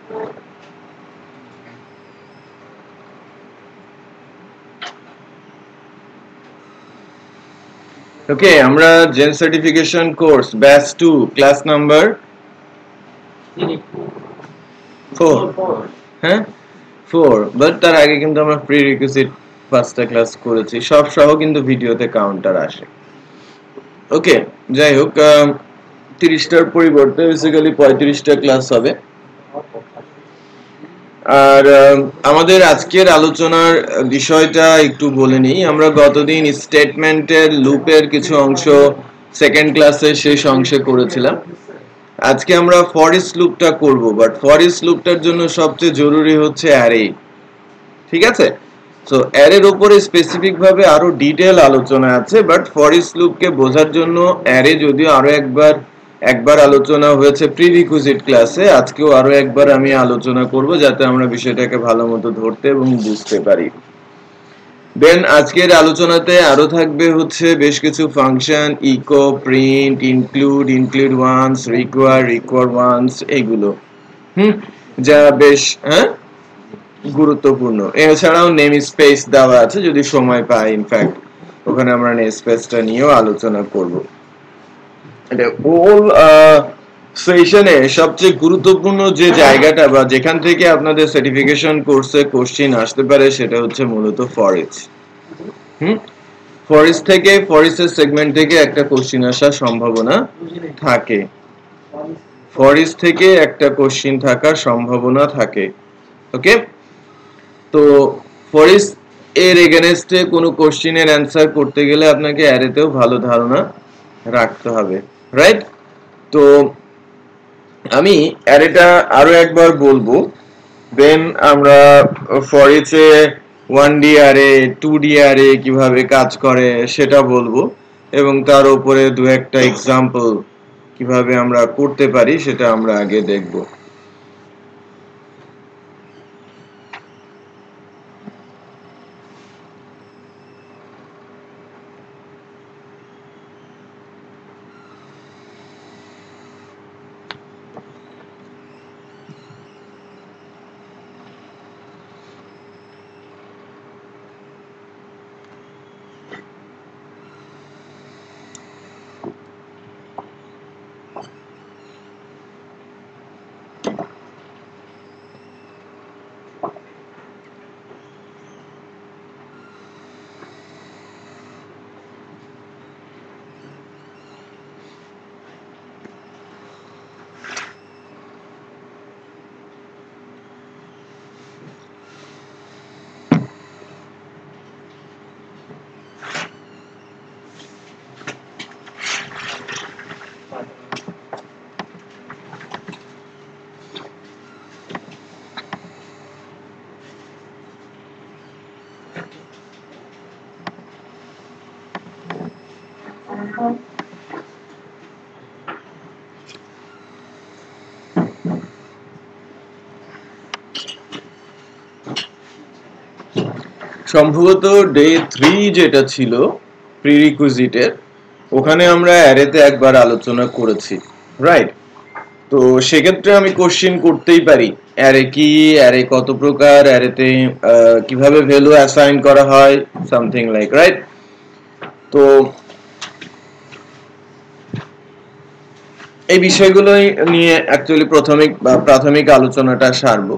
ওকে, আমরা Zend certification course batch 2 class number 4, হ্যাঁ 4, but তার আগে কিন্তু আমরা প্রি রিকুইজিট 5টা ক্লাস করেছি, সব সহ কিন্তু ভিডিওতে কাউন্টার আসে। ওকে, যাই হোক, 30টার পরিবর্তে বেসিক্যালি 35টা ক্লাস হবে। আর আমাদের আজকের আলোচনার বিষয়টা একটু বলে নিই। আমরা গতদিন স্টেটমেন্টের লুপের কিছু অংশ সেকেন্ড ক্লাসে শেষ অংশে করেছিলাম। আজকে আমরা ফরিস লুপটা করব, বাট ফরিস লুপটার জন্য সবচেয়ে জরুরি হচ্ছে অ্যারে। ঠিক আছে, সো অ্যারের উপরে স্পেসিফিক ভাবে আরো ডিটেল আলোচনা আছে, বাট ফরিস লুপকে বোঝার জন্য অ্যারে যদিও আরো একবার আলোচনা হয়েছে প্রিরিকুইজিট ক্লাসে, আজকেও আরো একবার আমি আলোচনা করব যাতে আমরা বিষয়টাকে ভালো মতো ধরতে এবং বুঝতে পারি। দেন আজকের আলোচনাতে আরো থাকবে হচ্ছে বেশ কিছু function, echo, print, include once, require once, এগুলো যা বেশ গুরুত্বপূর্ণ। এছাড়াও নেম স্পেস দেওয়া আছে, যদি সময় পাই ইনফ্যাক্ট ওখানে আমরা নেম স্পেসটা নিয়েও আলোচনা করব। এটা হোল সেশনে সবচেয়ে গুরুত্বপূর্ণ যে জায়গাটা বা যেখান থেকে আপনাদের সার্টিফিকেশন কোর্সে কোশ্চেন আসতে পারে সেটা হচ্ছে মূলত ফরিচ। ফরিচ থেকে, ফরিচের সেগমেন্ট থেকে একটা কোশ্চেন আসার সম্ভাবনা থাকে, ফরিচ থেকে একটা কোশ্চেন থাকার সম্ভাবনা থাকে। ওকে, তো ফরিচ এর এগেনস্টে কোনো কোশ্চেনের অ্যান্সার করতে গেলে আপনাকে অ্যারেতেও ভালো ধারণা রাখতে হবে, রাইট? তো আমি অ্যারেটা আরো একবার বলবো, দেন আমরা ফরিচে 1D অ্যারে, 2D অ্যারে কিভাবে কাজ করে সেটা বলবো, এবং তার উপরে দু একটা এক্সাম্পল কিভাবে আমরা করতে পারি সেটা আমরা আগে দেখবো। সম্ভবত ডে 3 যেটা ছিল প্রিরিকুইজিটের, ওখানে আমরা অ্যারেতে একবার আলোচনা করেছি, রাইট? তো সেক্ষেত্রে আমি কোশ্চেন করতেই পারি, অ্যারে কি, অ্যারে কত প্রকার, অ্যারেতে কিভাবে ভ্যালু অ্যাসাইন করা হয়, সামথিং লাইক, রাইট? তো এই বিষয়গুলো নিয়ে অ্যাকচুয়ালি প্রাথমিক আলোচনাটা সারবো।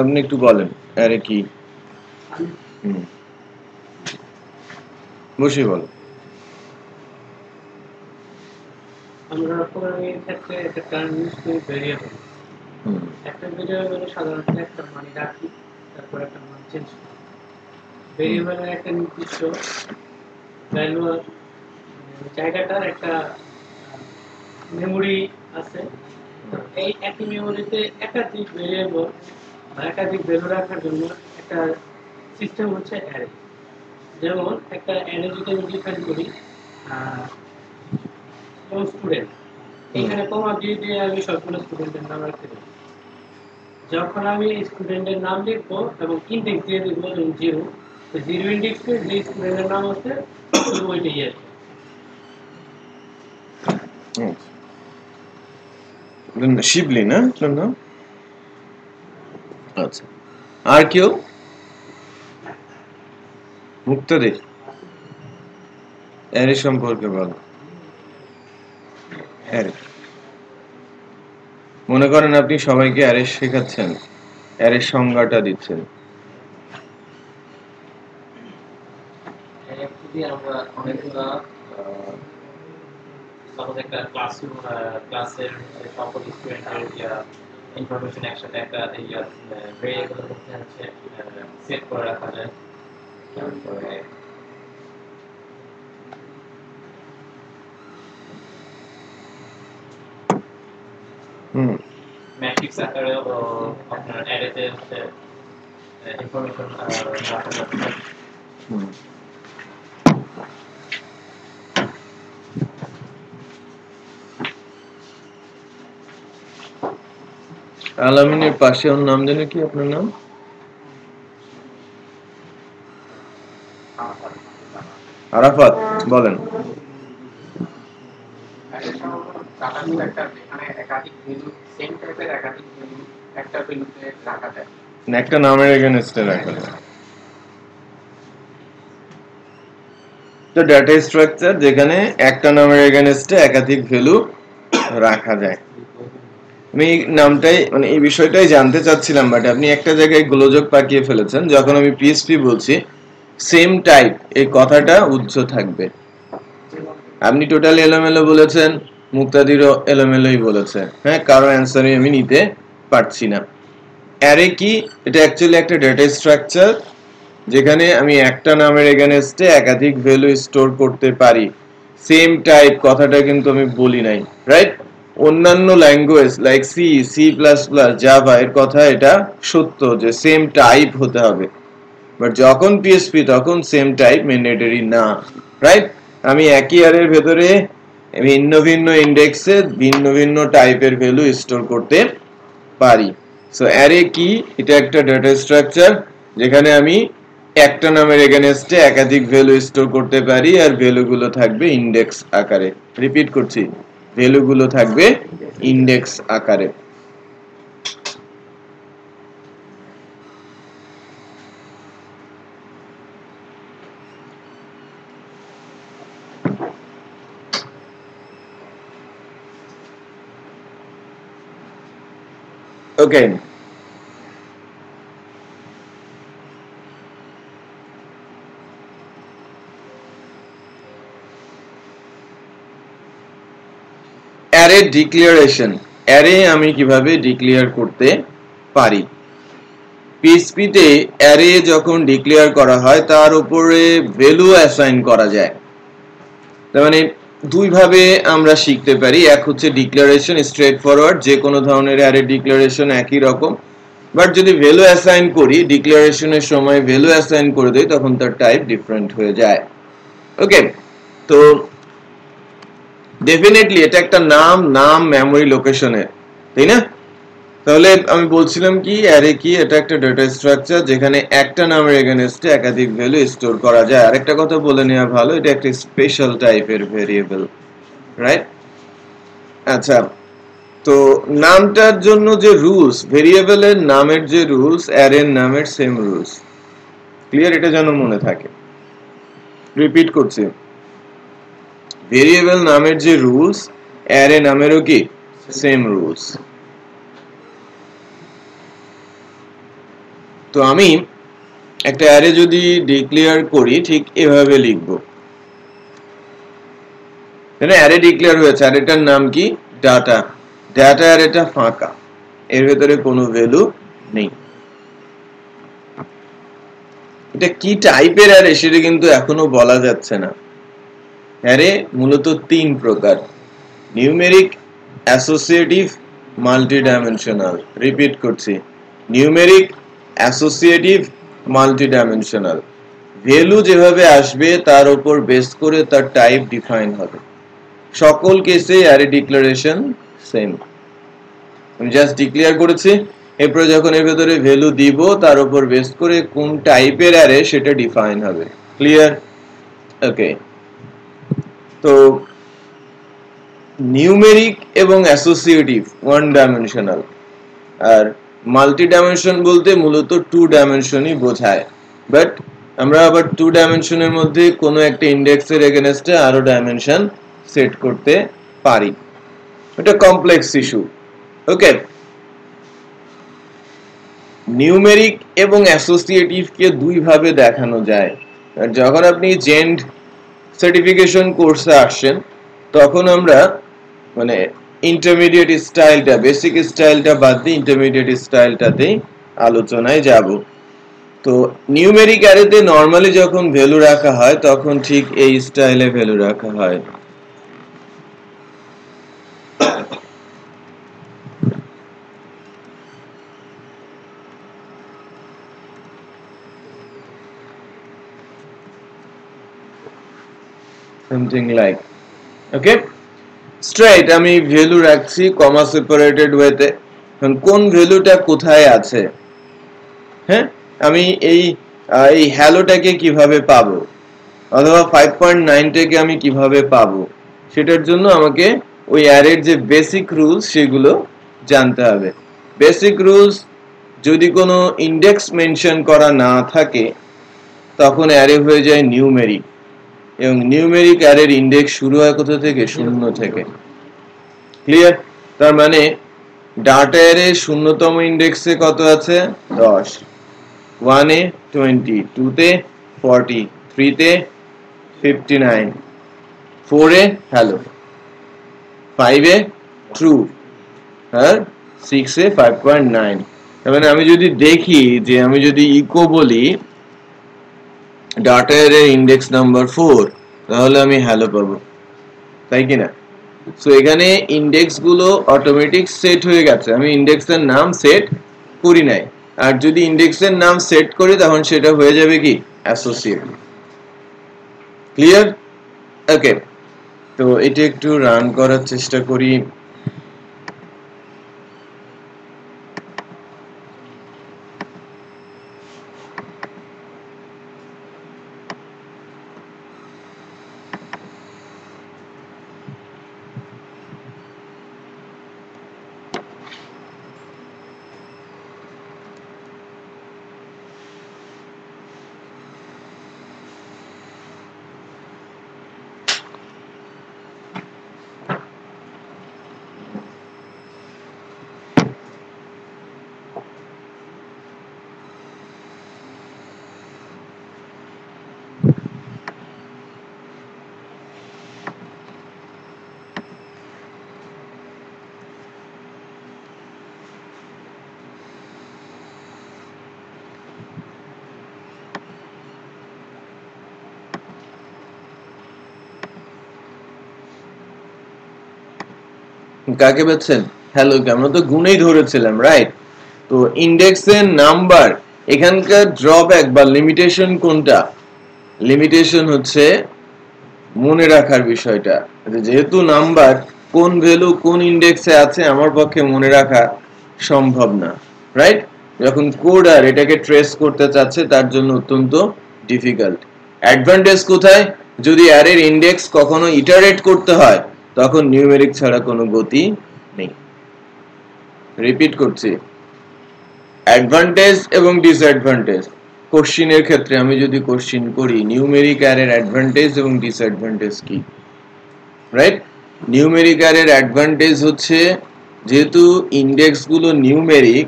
আপনি একটু বলেন অ্যারে কি। বসে বলো। আমরা প্রোগ্রামিং ক্ষেত্রে একটা টার্ম ইউজ করি ভেরিয়েবল। একটা ভেরিয়েবলে সাধারণত একটা মান রাখি, তারপর একটা মান চেঞ্জ করি। ভেরিয়েবলের একটা নির্দিষ্ট ভ্যালু, জায়গাটার একটা মেমোরি আছে। এই একই মেমোরিতে একাধিক ভেরিয়েবল বা একাধিক ভ্যালু রাখার জন্য একটা সিস্টেম হচ্ছে অ্যারে। যেমন একটা অ্যারে যদি আমি ডিফাইন করি, যেমন স্টুডেন্ট, এখানে কমা দিয়ে আমি সবগুলো স্টুডেন্টের নাম রাখতে পারি। যখন আমি স্টুডেন্টের নাম লিখবো এবং ইন্ডেক্স দিয়ে দিব 0, তো 0 ইন্ডেক্সে যে স্টুডেন্টের নাম আছে ওইটাই আছে। শিবলি না আপনার নাম? আচ্ছা, আর কেউ? মুক্তাদি, অ্যারে সম্পর্কে বলো। অ্যারে, মনে করেন আপনি সবাইকে অ্যারে শেখাচ্ছেন, অ্যারে সংজ্ঞাটা দিচ্ছেন। আমরা অনেকগুলা সাপোজ একটা ক্লাসের সকল স্টুডেন্টের ইনফরমেশন একসাথে একটা ভেরিয়েবলের মধ্যে হচ্ছে সেট করে রাখা যায়। তারপরে ম্যাট্রিক্স আকারে আপনার অ্যারেতে হচ্ছে ইনফরমেশন রাখা যাচ্ছে। আলামিনের পাশে ওর নাম জানে কি আপনার নাম? আরাফাত, বলেন। একটা নামের এগেইনস্টে রাখা যায়। তো ডেটা স্ট্রাকচার যেখানে একটা নামের এগেইনস্টে একাধিক ভ্যালু রাখা যায়। আমি নামটাই মানে এই বিষয়টাই জানতে চাচ্ছিলাম, বাট আপনি একটা জায়গায় গোলযোগ পাকিয়ে ফেলেছেন। যখন আমি পিএসপি বলছি সেম টাইপ, এই কথাটা উচ্চ থাকবে। আপনি টোটালি এলোমেলো বলেছেন, মুক্তাদিরও এলোমেলোই বলেছে। হ্যাঁ, কারো অ্যান্সারই আমি নিতে পারছি না। অ্যারে কি? এটা অ্যাকচুয়ালি একটা ডেটা স্ট্রাকচার যেখানে আমি একটা নামের এগেইনস্টে একাধিক ভ্যালু স্টোর করতে পারি। সেম টাইপ কথাটা কিন্তু আমি বলি নাই, রাইট? অন্যান্য ল্যাঙ্গুয়েজ লাইক সি++, জাভা এর কথা এটা সত্য যে সেম টাইপ হতে হবে, বাট যখন পিএসপি তখন সেম টাইপ ম্যান্ডেটরি না, রাইট? আমি একই অ্যারের ভেতরে ভিন্ন ভিন্ন ইন্ডেক্সে ভিন্ন ভিন্ন টাইপের ভ্যালু স্টোর করতে পারি। সো অ্যারে কি? এটা একটা ডেটা স্ট্রাকচার যেখানে আমি একটা নামের এগেইনস্টে একাধিক ভ্যালু স্টোর করতে পারি, আর ভ্যালুগুলো থাকবে ইন্ডেক্স আকারে। রিপিট করছি, ভ্যালুগুলো থাকবে ইন্ডেক্স আকারে। ওকে, অ্যারে ডিক্লারেশন। অ্যারে আমি কিভাবে ডিক্লেয়ার করতে পারি? পিএসপিতে অ্যারে যখন ডিক্লেয়ার করা হয় তার উপরে ভ্যালু অ্যাসাইন করা যায়। তার মানে দুই ভাবে আমরা শিখতে পারি। এক হচ্ছে ডিক্লারেশন, স্ট্রেট ফরওয়ার্ড, যে কোনো ধরনের অ্যারে ডিক্লারেশন একই রকম। বাট যদি ভ্যালু অ্যাসাইন করি, ডিক্লারেশনের সময় ভ্যালু অ্যাসাইন করে দেই, তখন তার টাইপ ডিফারেন্ট হয়ে যায়। ওকে, তো ডেফিনেটলি এটা একটা নাম মেমোরি লোকেশনের, তাই না? তাহলে আমি বলছিলাম কি, অ্যারে কি? এটা একটা ডেটা স্ট্রাকচার যেখানে একটা নামের এগেইনস্টে একাধিক ভ্যালু স্টোর করা যায়। আরেকটা কথা বলে নেওয়া ভালো, এটা একটা স্পেশাল টাইপের ভেরিয়েবল, রাইট? আচ্ছা, তো নামটার জন্য যে রুলস, ভেরিয়েবলের নামের যে রুলস, অ্যারের নামের সেম রুলস। ক্লিয়ার? এটা যেন মনে থাকে। রিপিট করছি, ভেরিয়েবল নামের যে রুলস, অ্যারে নামেরও কি সেম রুলস। তো আমি একটা অ্যারে যদি ডিক্লেয়ার করি, ঠিক এভাবে লিখব। অ্যারে ডিক্লেয়ার হয়েছে, অ্যারেটার নাম কি? ডাটা। ডাটা অ্যারেটা ফাঁকা, এর ভেতরে কোনো ভ্যালু নেই। এটা কি টাইপের অ্যারে সেটা কিন্তু এখনো বলা যাচ্ছে না। অ্যারে মূলত তিন প্রকার: নিউমেরিক, অ্যাসোসিয়েটিভ, মাল্টিডাইমেনশনাল। রিপিট করছি, নিউমেরিক, অ্যাসোসিয়েটিভ, সকল কেসে অ্যারে ডিক্লারেশন সেম। আমি জাস্ট ডিক্লেয়ার করেছি, এরপর যখন এর ভেতরে ভ্যালু দিব তার উপর বেস করে কোন টাইপের অ্যারে সেটা ডিফাইন হবে। ক্লিয়ার? ওকে, তো নিউমেরিক এবং অ্যাসোসিয়েটিভ ওয়ান ডাইমেনশনাল, আর মাল্টি ডাইমেনশন বলতে মূলত টু ডাইমেনশনই বোঝায়। বাট আমরা আবার টু ডাইমেনশনের মধ্যে কোনো একটা ইন্ডেক্সের এগেনস্টে আরো ডাইমেনশন সেট করতে পারি। এটা কমপ্লেক্স ইস্যু। ওকে, নিউমেরিক এবং অ্যাসোসিয়েটিভকে দুই ভাবে দেখানো যায়। আর যখন আপনি জেন্ড সার্টিফিকেশন কোর্সে আসছেন তখন আমরা মানে ইন্টারমিডিয়েট স্টাইলটা, বেসিক স্টাইলটা বাদ দিয়ে ইন্টারমিডিয়েট স্টাইলটাতেই আলোচনায় যাব। তো নিউমেরিক অ্যারেতে নরমালি যখন ভ্যালু রাখা হয় তখন ঠিক এই স্টাইলে ভ্যালু রাখা হয়। something like, ওকে, স্ট্রেট আমি ভ্যালু রাখছি কমা সেপারেটেড ওয়েতে। কোন ভ্যালুটা কোথায় আছে, হ্যাঁ, আমি এই হ্যালোটাকে কিভাবে পাবো অথবা 5.9 টাকে আমি কিভাবে পাবো, সেটার জন্য আমাকে ওই অ্যারের যে বেসিক রুলস সেগুলো জানতে হবে। বেসিক রুলস, যদি কোনো ইন্ডেক্স মেনশন করা না থাকে তখন অ্যারে হয়ে যায় নিউমেরিক, এবং নিউমেরিক অ্যারের ইন্ডেক্স শুরু হয় কোথা থেকে? শূন্য থেকে। ক্লিয়ার? তার মানে ডাটা অ্যারে শূন্যতম ইন্ডেক্সে কত আছে? 10, 1 এ 20, 2 তে 40, 3 তে 59, 4 এ হ্যালো, 5 এ ট্রু, আর 6 এ 5.9। তার মানে আমি যদি দেখি যে আমি যদি ইকো বলি ডাটা অ্যারের ইন্ডেক্স নাম্বার 4, তাহলে আমি হ্যালো পাবো, তাই কিনা? সো এখানে ইন্ডেক্স গুলো অটোমেটিক সেট হয়ে গেছে, আমি ইন্ডেক্সের নাম সেট করি নাই। আর যদি ইন্ডেক্সের নাম সেট করি তখন সেটা হয়ে যাবে কি? অ্যাসোসিয়েটিভ। ক্লিয়ার? ওকে, তো এটা একটু রান করার চেষ্টা করি। কাকে পেয়েছেন? হ্যালো, আমরা তো গুণেই ধরেছিলাম, রাইট? তো ইন্ডেক্সের নাম্বার, এখানকার ড্রব্যাক বা লিমিটেশন কোনটা? লিমিটেশন হচ্ছে মনে রাখার বিষয়টা। যেহেতু নাম্বার কোন ভ্যালু কোন ইন্ডেক্সে আছে আমার পক্ষে মনে রাখা সম্ভব না, রাইট? যখন কোডার এটাকে ট্রেস করতে চাচ্ছে তার জন্য অত্যন্ত ডিফিকাল্ট। অ্যাডভান্টেজ কোথায়? যদি অ্যারের ইন্ডেক্স কখনো ইটারেট করতে হয় তখন নিউমেরিক ছাড়া কোনো গতি নেই। রিপিট করছি, অ্যাডভান্টেজ এবং ডিসঅ্যাডভান্টেজ। কোশ্চিনের ক্ষেত্রে আমি যদি কোশ্চিন করি নিউমেরিক অ্যারের অ্যাডভান্টেজ এবং ডিসঅ্যাডভান্টেজ কি, রাইট? নিউমেরিক অ্যারের অ্যাডভান্টেজ হচ্ছে যেহেতু ইন্ডেক্স গুলো নিউমেরিক,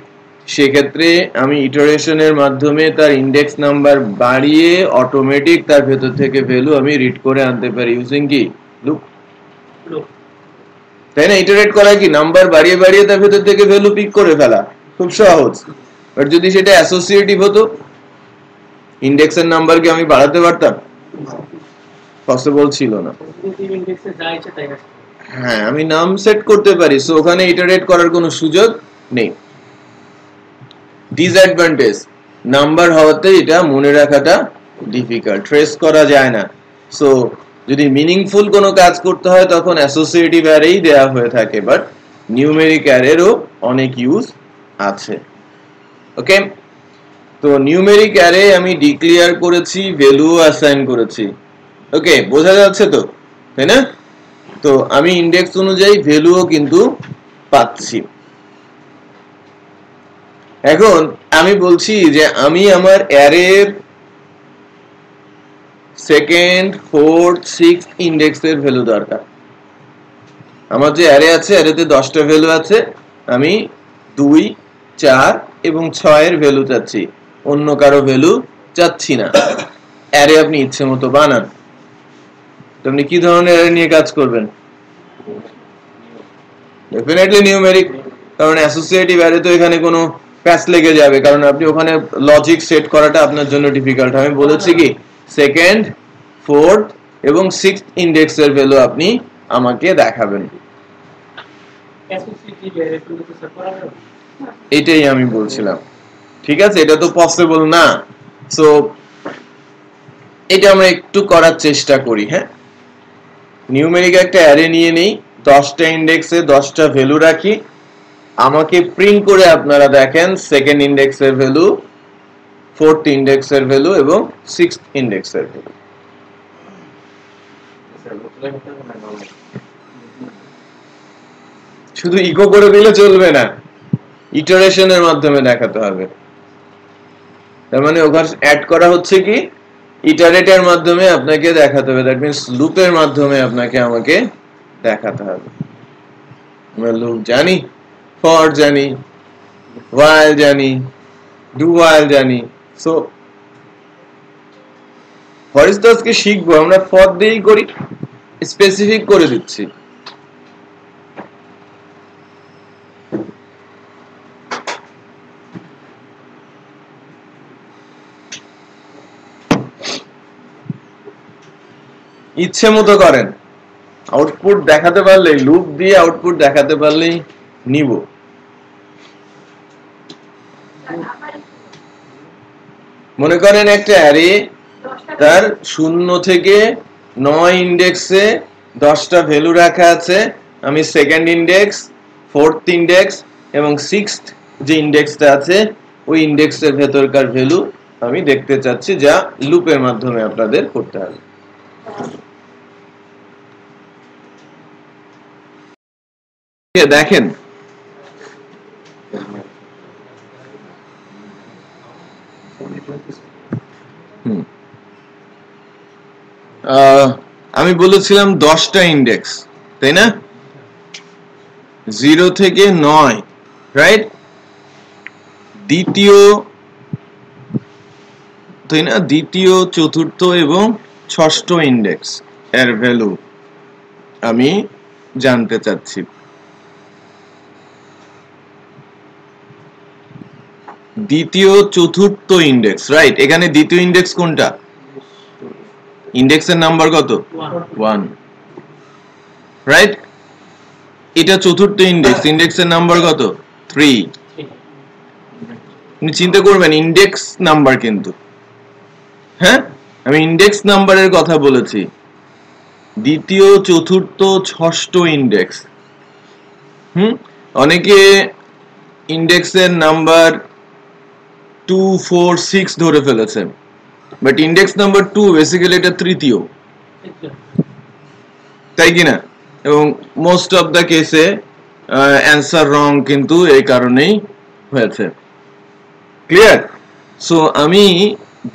সেক্ষেত্রে আমি ইটারেশনের মাধ্যমে তার ইন্ডেক্স নাম্বার বাড়িয়ে অটোমেটিক তার ভেতর থেকে ভ্যালু আমি রিড করে আনতে পারি ইউজিং কি? লুপ। তাই না? ইটারেট করা কি? নাম্বার বাড়িয়ে বাড়িয়ে তার ভেতর থেকে ভ্যালু পিক করে ফেলা, খুব সহজ। বাট যদি সেটা অ্যাসোসিয়েটিভ হতো, ইন্ডেক্সের নাম্বারকে আমি বাড়াতে পারতাম? পসিবল ছিল না। হ্যাঁ, আমি নাম সেট করতে পারি, সো ওখানে ইটারেট করার কোনো সুযোগ নেই। ডিসঅ্যাডভান্টেজ, নাম্বার হওয়াতে এটা মনে রাখাটা ডিফিকাল্ট, ট্রেস করা যায় না। সো যদি মিনিংফুল কোনো কাজ করতে হয় তখন অ্যাসোসিয়েটিভ অ্যারেই দেয়া হয়ে থাকে, বাট নিউমেরিক অ্যারেরও অনেক ইউজ আছে। ওকে, তো নিউমেরিক অ্যারে আমি ডিক্লেয়ার করেছি, ভ্যালু অ্যাসাইন করেছি। ওকে, বোঝা যাচ্ছে তো, তাই না? তো আমি ইন্ডেক্স অনুযায়ী ভ্যালুও কিন্তু পাচ্ছি। এখন আমি বলছি যে আমি আমার অ্যারের সেকেন্ড, ফোর্থ, সিক্সথ ইন্ডেক্সের ভ্যালু দরকার। আমার যে অ্যারে আছে, অ্যারেতে 10টা ভ্যালু আছে, আমি 2, 4 এবং 6 এর ভ্যালু চাচ্ছি, অন্য কারো ভ্যালু চাচ্ছি না। অ্যারে আপনি ইচ্ছে মতো বানান। আপনি কি ধরনের অ্যারে নিয়ে কাজ করবেন? ডেফিনেটলি নিউমেরিক, কারণ অ্যাসোসিয়েটিভ অ্যারে তো এখানে কোনো প্যাচ লেগে যাবে, কারণ আপনি ওখানে লজিক সেট করাটা আপনার জন্য ডিফিকাল্ট। আমি বলেছি কি সেকেন্ড, ফোর্থ এবং সিক্সথ ইন্ডেক্সের ভ্যালু আপনি আমাকে দেখাবেন। এটাই আমি বলছিলাম, ঠিক আছে? এটা তো পসিবল না, সো এটা আমরা একটু করার চেষ্টা করি। হ্যাঁ, নিউমেরিক একটা অ্যারে নিয়ে নেই, 10টা ইন্ডেক্সে 10টা ভ্যালু রাখি, আমাকে প্রিন্ট করে আপনারা দেখেন সেকেন্ড ইন্ডেক্সের ভ্যালু, ফোর্থ ইন্ডেক্সের ভ্যালু এবং সিক্সথ ইন্ডেক্সের ভ্যালু। শুধু ইকো করে দিলে চলবে না, ইটারেশনের মাধ্যমে দেখাতে হবে। তার মানে ওখানে অ্যাড করা হচ্ছে কি ইটারেটের মাধ্যমে আপনাকে দেখাতে হবে, দ্যাট মিন্স লুপের মাধ্যমে আপনাকে আমাকে দেখাতে হবে। আমরা লুপ জানি, ফর জানি, while জানি, do while জানি, সো ফরিস্টাসকে শিখবো আমরা ফর দিয়েই করি, স্পেসিফিক করে দিচ্ছি। ইচ্ছে মতো করেন, আউটপুট দেখাতে পারলেই, লুপ দিয়ে আউটপুট দেখাতে পারলেই নিব। মনে করেন একটা অ্যারে, তার 0 থেকে 9 ইন্ডেক্সে 10টা ভ্যালু রাখা আছে, আমি সেকেন্ড ইন্ডেক্স, ফোর্থ ইন্ডেক্স এবং সিক্সথ যে ইন্ডেক্সটা আছে ওই ইন্ডেক্সের ভেতরকার ভ্যালু আমি দেখতে চাচ্ছি, যা লুপের মাধ্যমে আপনাদের করতে হবে। দেখেন আমি বলেছিলাম 10টা ইন্ডেক্স, তাই না? 0 থেকে 9, রাইট? দ্বিতীয়, তাই না? দ্বিতীয়, চতুর্থ এবং ষষ্ঠ ইন্ডেক্স এর ভ্যালু আমি জানতে চাচ্ছি। দ্বিতীয়, চতুর্থ ইন্ডেক্স, রাইট? এখানে দ্বিতীয় ইন্ডেক্স কোনটা? ইন্ডেক্সের নাম্বার কত? 1, রাইট? এটা চতুর্থ ইন্ডেক্স, ইন্ডেক্সের নাম্বার কত? 3। আপনি চিন্তা করবেন ইন্ডেক্স নাম্বার, কিন্তু হ্যাঁ আমি ইন্ডেক্স নাম্বারের কথা বলেছি। দ্বিতীয়, চতুর্থ, ষষ্ঠ ইন্ডেক্স। অনেকে ইন্ডেক্সের নাম্বার 2, 4, 6 ধরে ফেলেছে, বাট ইন্ডেক্স নাম্বার 2 বেসিক্যালি এটা তৃতীয়, তাই কিনা? এবং মোস্ট অফ দ্য কেসে অ্যান্সার রং কিন্তু এই কারণেই হয়েছে। ক্লিয়ার? সো আমি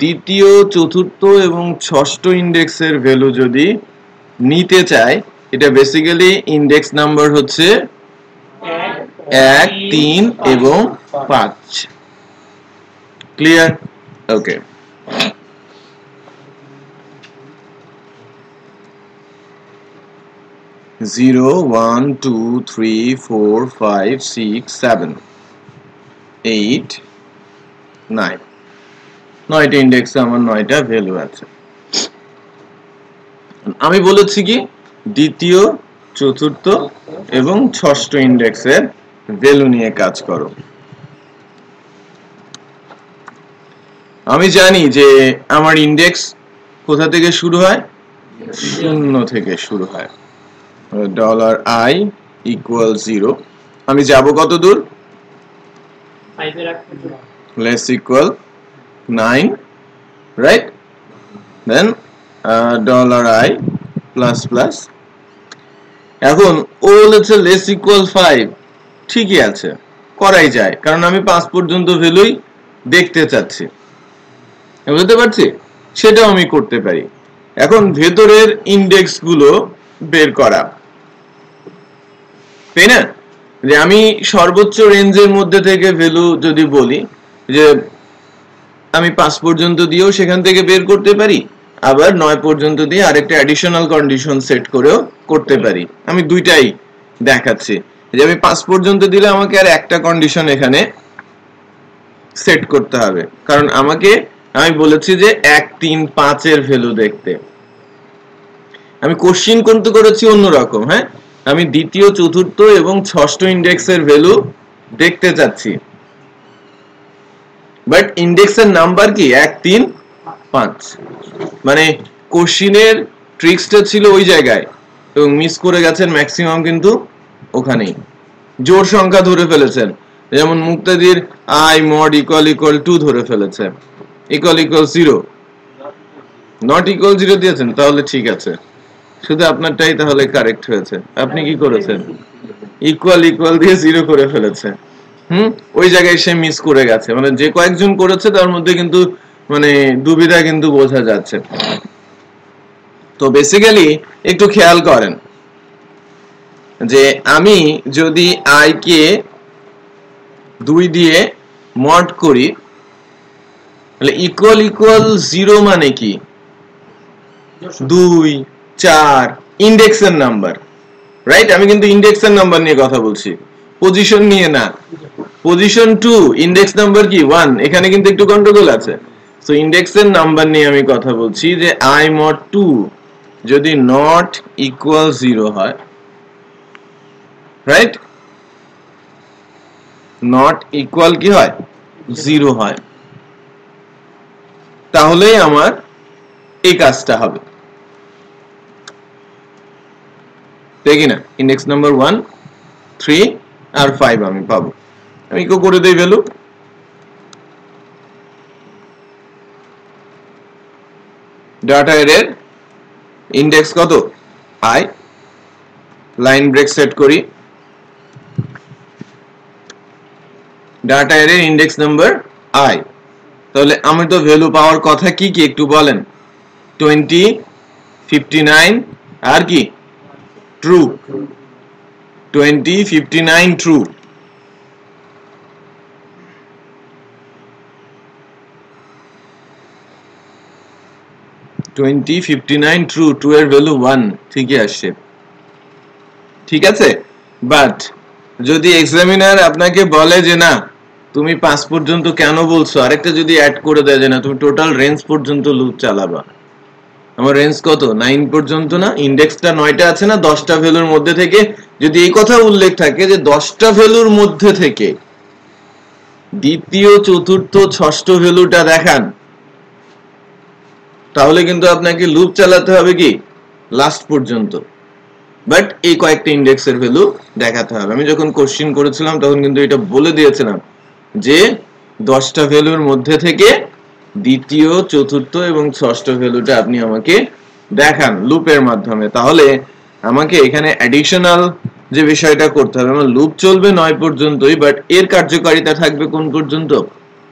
দ্বিতীয়, চতুর্থ এবং ষষ্ঠ ইন্ডেক্সের ভ্যালু যদি নিতে চাই, এটা বেসিক্যালি ইন্ডেক্স নাম্বার হচ্ছে 1, 3 এবং 5। ক্লিয়ার? ওকে, জিরো, 1, 2, 3, 4, 5, 6, 7, 8, 9। 9টা ইন্ডেক্সে আমার 9টা ভ্যালু আছে। আমি বলেছি কি দ্বিতীয়, চতুর্থ এবং ষষ্ঠ ইন্ডেক্সের ভ্যালু নিয়ে কাজ করো। আমি জানি যে আমার ইন্ডেক্স কোথা থেকে শুরু হয়, শূন্য থেকে শুরু হয়, ডলার আই ইকুয়াল 0, আমি যাব কত দূর, 5 এর আগে less equal 9, right, then dollar I plus plus. এখন ও বলেছে লেস ইকুয়াল 5, ঠিকই আছে, করাই যায়, কারণ আমি 5 পর্যন্ত ভ্যালুই দেখতে চাচ্ছি, বুঝতে পারছি, সেটাও আমি করতে পারি। এখন ভেতরের ইন্ডেক্স গুলো বের করা, তাই না, যে আমি সর্বোচ্চ রেঞ্জের মধ্যে থেকে ভ্যালু যদি বলি যে আমি 5 পর্যন্ত দিয়েও সেখান থেকে বের করতে পারি, আবার 9 পর্যন্ত দিয়ে আরেকটা অ্যাডিশনাল কন্ডিশন সেট করেও করতে পারি। আমি দুইটাই দেখাচ্ছি, যে আমি 5 পর্যন্ত দিলে আমাকে আর একটা কন্ডিশন এখানে সেট করতে হবে, কারণ আমি বলেছি যে 1 3 5 এর ভ্যালু দেখতে। আমি কোশ্চেন কিন্তু করেছি অন্যরকম, হ্যাঁ, আমি দ্বিতীয় চতুর্থ এবং ষষ্ঠ ইন্ডেক্সের ভ্যালু দেখতে চাচ্ছি, বাট ইন্ডেক্সের নাম্বার কি 1 3 5, মানে কোশ্চেনের ট্রিক্সটা ছিল ওই জায়গায় এবং মিস করে গেছেন ম্যাক্সিমাম, কিন্তু ওখানেই জোড় সংখ্যা ধরে ফেলেছেন, যেমন মুক্তাদির আই মড ইকুয়াল ইকুয়াল 2 ধরে ফেলেছে, ইকুয়াল ইকুয়াল 0, নট ইকুয়াল 0 দিয়েছেন, তাহলে ঠিক আছে, শুধু আপনারটাই তাহলে কারেক্ট হয়েছে। আপনি কি করেছেন, ইকুয়াল ইকুয়াল দিয়ে 0 করে ফেলেছে, ওই জায়গায় সে মিস করে গেছে, মানে যে কয়েকজন করেছে তার মধ্যে কিন্তু মানে দুবিধা কিন্তু বোঝা যাচ্ছে। তো বেসিক্যালি একটু খেয়াল করেন যে আমি যদি আই কে 2 দিয়ে মড করি, তাহলে ইকুয়াল ইকুয়াল 0 মানে কি 2 4 ইন্ডেক্সের নাম্বার, রাইট, আমি কিন্তু ইন্ডেক্সের নাম্বার নিয়ে কথা বলছি, পজিশন নিয়ে না। পজিশন 2, ইন্ডেক্স নাম্বার কি 1, এখানে কিন্তু একটু গন্ডগোল আছে। সো ইন্ডেক্সের নাম্বার নিয়ে আমি কথা বলছি যে i mod 2 যদি নট ইকুয়াল 0 হয়, রাইট, নট ইকুয়াল কি হয় 0 হয়, তাহলেই আমার এই কাজটা হবে, দেখি না, ইন্ডেক্স নাম্বার 1 3 আর 5 আমি পাবো। আমি কি করে দেই ভ্যালু, ডাটা অ্যারের ইন্ডেক্স কত i, লাইন ব্রেক সেট করি, ডাটা অ্যারের ইন্ডেক্স নাম্বার i, তাহলে আমি তো ভ্যালু পাওয়ার কথা কি কি একটু বলেন, 20 59 আর কি ট্রু, 20 59 ট্রু, ট্রু এর ভ্যালু 1, ঠিকই আসছে, ঠিক আছে। বাট যদি এক্সামিনার আপনাকে বলে যে না তুমি 5 পর্যন্ত কেন বলছো, আরেকটা যদি অ্যাড করে দেয় যে না তুমি টোটাল রেঞ্জ পর্যন্ত লুপ চালাবা, আমার রেঞ্জ কত 9 পর্যন্ত না, ইন্ডেক্সটা 9টা আছে না, 10টা ভ্যালুর মধ্যে থেকে যদি এই কথা উল্লেখ থাকে যে 10টা ভ্যালুর মধ্যে থেকে দ্বিতীয় চতুর্থ ষষ্ঠ ভ্যালুটা দেখান, তাহলে কিন্তু আপনাকে লুপ চালাতে হবে কি লাস্ট পর্যন্ত, বাট এই কয়েকটা ইন্ডেক্সের ভ্যালু দেখাতে হবে। আমি যখন কোশ্চেন করেছিলাম তখন কিন্তু এটা বলে দিয়েছিলাম যে 10টা ভ্যালুর মধ্যে থেকে দ্বিতীয় চতুর্থ এবং ষষ্ঠ ভ্যালুটা আপনি আমাকে দেখান লুপের মাধ্যমে, তাহলে আমাকে এখানে অ্যাডিশনাল যে বিষয়টা করতে হবে, আমার লুপ চলবে 9 পর্যন্তই, বাট এর কার্যকারিতা থাকবে কোন পর্যন্ত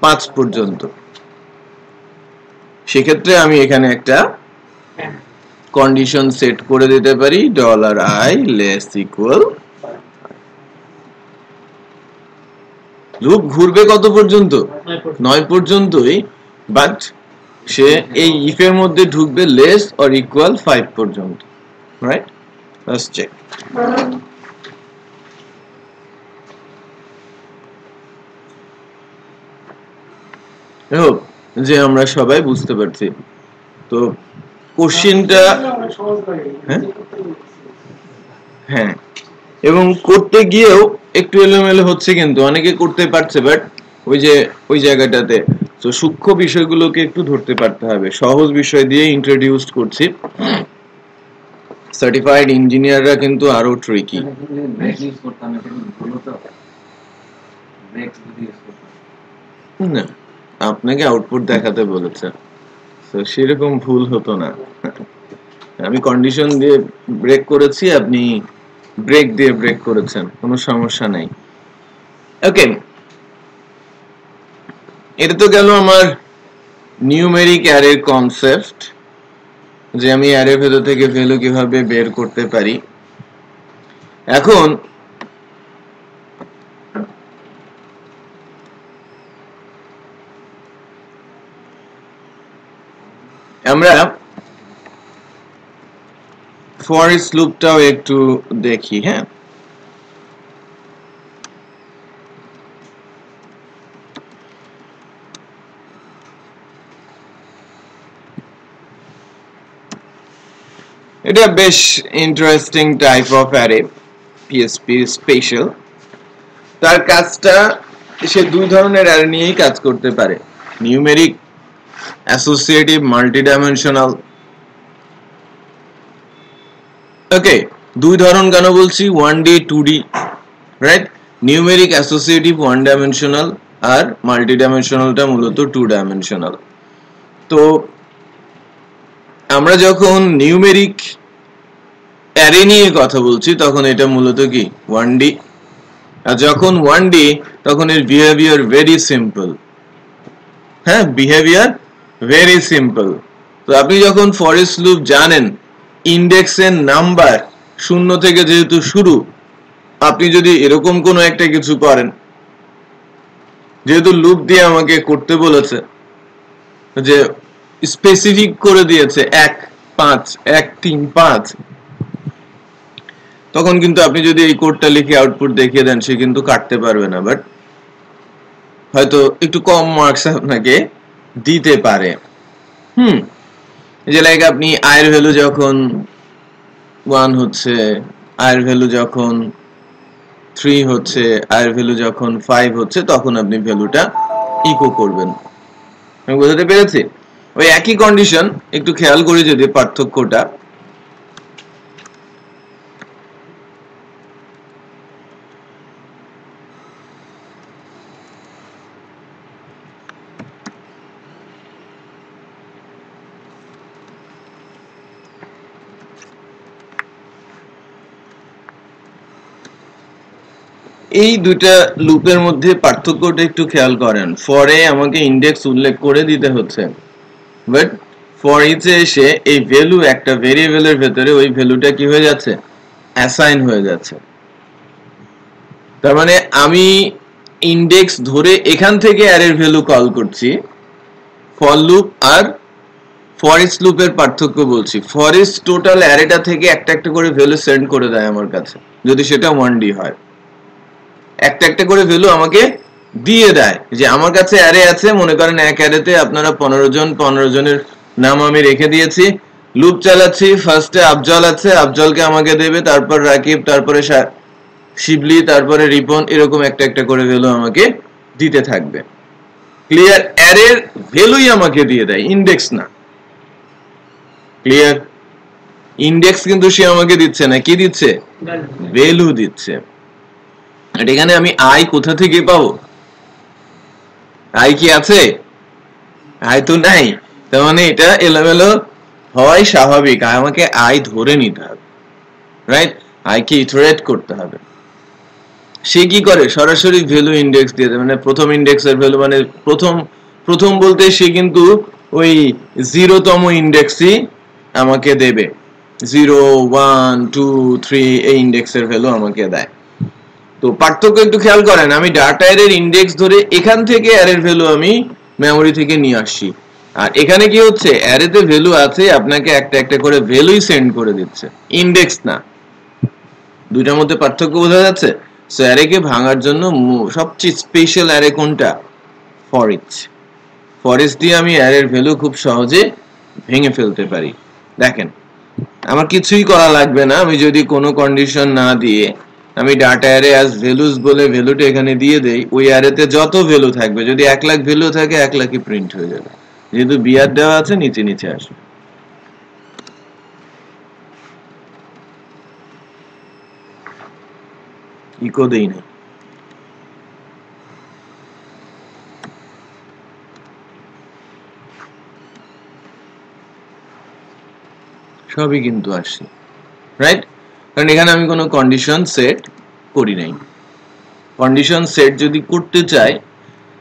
5 পর্যন্ত। সেক্ষেত্রে আমি এখানে একটা কন্ডিশন সেট করে দিতে পারি $i লেস ইকুয়াল, লুপ ঘুরবে কত পর্যন্ত 9 পর্যন্তই, বাট সে এই ইফ এর মধ্যে ঢুকবে লেস অর ইকুয়াল 5 পর্যন্ত, রাইট, লেটস চেক। হোপ যে আমরা সবাই বুঝতে পারছি। তো কোশ্চেনটা হ্যাঁ, এবং করতে গিয়েও একটু এলোমেলো হচ্ছে, কিন্তু অনেকে করতে পারছে, বাট ওই জায়গাটাতে তো সূক্ষ্ম বিষয়গুলোকে একটু ধরতে পারতে হবে। সহজ বিষয় দিয়ে ইন্ট্রোডিউস করছি, সার্টিফাইড ইঞ্জিনিয়াররা কিন্তু আরো ট্রিকি। ব্রেক ইউজ করতাম, এটা কি ভুল হতো? ব্রেক যদি ইউজ করতাম না, আপনাকে আউটপুট দেখাতে বলেছে, তো সেরকম ভুল হতো না। আমি কন্ডিশন দিয়ে ব্রেক করেছি, আপনি ব্রেক দিয়ে ব্রেক করেছেন, কোনো সমস্যা নাই। ওকে, এটা তো গেল আমার নিউমেরিক অ্যারের কনসেপ্ট, যে আমি অ্যারে ভেতর থেকে ভ্যালু কিভাবে বের করতে পারি। এখন আমরা ফর ইচ লুপটাও একটু দেখি। হ্যাঁ, এটা বেশ interesting type of array, PSP special. তার কাজটা, সে দুই ধরনের অ্যারে নিয়েই কাজ করতে পারে, নিউমেরিক, অ্যাসোসিয়েটিভ, মাল্টিডাইমেনশনাল। ওকে, দুই ধরন কেন বলছি? 1D 2D, right? Numeric associative 1 dimensional, আর মাল্টিডাইমেনশনালটা মূলত 2 ডাইমেনশনাল। তো আমরা যখন নিউমেরিক অ্যারে নিয়ে কথা বলছি তখন এটা মূলত কি 1D, আর যখন 1D তখন এর বিহেভিয়ার ভেরি সিম্পল। হ্যাঁ, বিহেভিয়ার ভেরি সিম্পল। তো আপনি যখন ফর ইচ লুপ জানেন, ইন্ডেক্সের নাম্বার 0 থেকে যেহেতু শুরু, আপনি যদি এরকম কোনো একটা কিছু করেন, যেহেতু লুপ দিয়ে আমাকে করতে বলেছে, যে স্পেসিফিক করে দিয়েছে 1 5 1 3 5, তখন কিন্তু আপনি যদি এই কোডটা লিখে আউটপুট দেখিয়ে দেন, সে কিন্তু কাটতে পারবে না, বাট হয়তো একটু কম মার্কস আপনাকে দিতে পারে। যে লাইক আপনি আয়ের ভ্যালু যখন 1 হচ্ছে, আয়ের ভ্যালু যখন 3 হচ্ছে, আয়ের ভ্যালু যখন 5 হচ্ছে, তখন আপনি ভ্যালুটা ইকো করবেন। আমি বোঝাতে পেরেছি? ওই একই কন্ডিশন, একটু খেয়াল করে যদি পার্থক্যটা, এই দুইটা লুপের মধ্যে পার্থক্যটা একটু খেয়াল করেন। ফরে আমাকে ইন্ডেক্স উল্লেখ করে দিতে হচ্ছে, বাট ফর ইচে এসে এই ভ্যালু একটা ভেরিয়েবলের ভেতরে ওই ভ্যালুটা কি হয়ে যাচ্ছে? অ্যাসাইন হয়ে যাচ্ছে। তার মানে আমি ইন্ডেক্স ধরে এখান থেকে অ্যারের ভ্যালু কল করছি। ফর লুপ আর ফর ইচ লুপের পার্থক্য বলছি। ফর ইচ টোটাল অ্যারেটা থেকে একটা একটা করে ভ্যালু সেন্ড করে দেয় আমার কাছে, যদি সেটা 1D হয়। একটা একটা করে ভ্যালু আমাকে দিয়ে দেয়, যে আমার কাছে অ্যারে আছে, মনে করেন এক অ্যারেতে আপনারা 15 জনের নাম আমি রেখে দিয়েছি, লুপ চালাচ্ছি, ফার্স্টে আফজল আছে, আফজলকে আমাকে দেবে, তারপর রাকিব, তারপরে শিবলি, তারপরে রিপন, এরকম একটা একটা করে ভ্যালু আমাকে দিতে থাকবে। ক্লিয়ার? অ্যারের ভ্যালুই আমাকে দিয়ে দেয়, ইন্ডেক্স না। ক্লিয়ার? ইন্ডেক্স কিন্তু সে আমাকে দিচ্ছে না, কি দিচ্ছে? ভ্যালু দিচ্ছে। আর এখানে আমি আই কোথা থেকে পাবো? আই কি আছে? আই তো নাই। তার মানে এটা এলোমেলো হওয়াই স্বাভাবিক, আমাকে আই ধরে নিতে হবে, রাইট? আই কে ইটারেট করতে হবে। সে কি করে? সরাসরি ভ্যালু ইন্ডেক্স দিয়ে দেয়, মানে প্রথম ইন্ডেক্সের ভ্যালু, মানে প্রথম বলতে সে কিন্তু ওই 0তম ইন্ডেক্সই আমাকে দেবে। 0 1 2 3 এই ইন্ডেক্সের ভ্যালু আমাকে দেয়। তো পার্থক্য একটু খেয়াল করেন, আমি ডাটা অ্যারের ইন্ডেক্স ধরে এখান থেকে অ্যারের ভ্যালু আমি মেমরি থেকে নিয়ে আসছি, আর এখানে কি হচ্ছে? অ্যারেতে ভ্যালু আছে, আপনাকে একটা একটা করে ভ্যালুই সেন্ড করে দিচ্ছে, ইন্ডেক্স না। দুইটার মধ্যে পার্থক্য বোঝা যাচ্ছে? সো অ্যারেকে ভাঙার জন্য সবচেয়ে স্পেশাল অ্যারে কোনটা? For each. ফর ইচ দিয়ে আমি অ্যারের ভ্যালু খুব সহজে ভেঙে ফেলতে পারি। দেখেন, আমার কিছুই করা লাগবে না। আমি যদি কোনো কন্ডিশন না দিয়ে আমি ডাটা অ্যারে অ্যাজ ভ্যালুস বলে ভ্যালুটা এখানে দিয়ে দেই, ওই অ্যারেতে যত ভ্যালু থাকবে, যদি 1 লাখ ভ্যালু থাকে 1 লাখই প্রিন্ট হয়ে যাবে, যেহেতু বিআর দেওয়া আছে, নিচে নিচে আসবে। ইকো দেই নাই। সবই কিন্তু আসছে, রাইট? কারণ এখানে আমি কোনো কন্ডিশন সেট করি নাই। কন্ডিশন সেট যদি করতে চাই,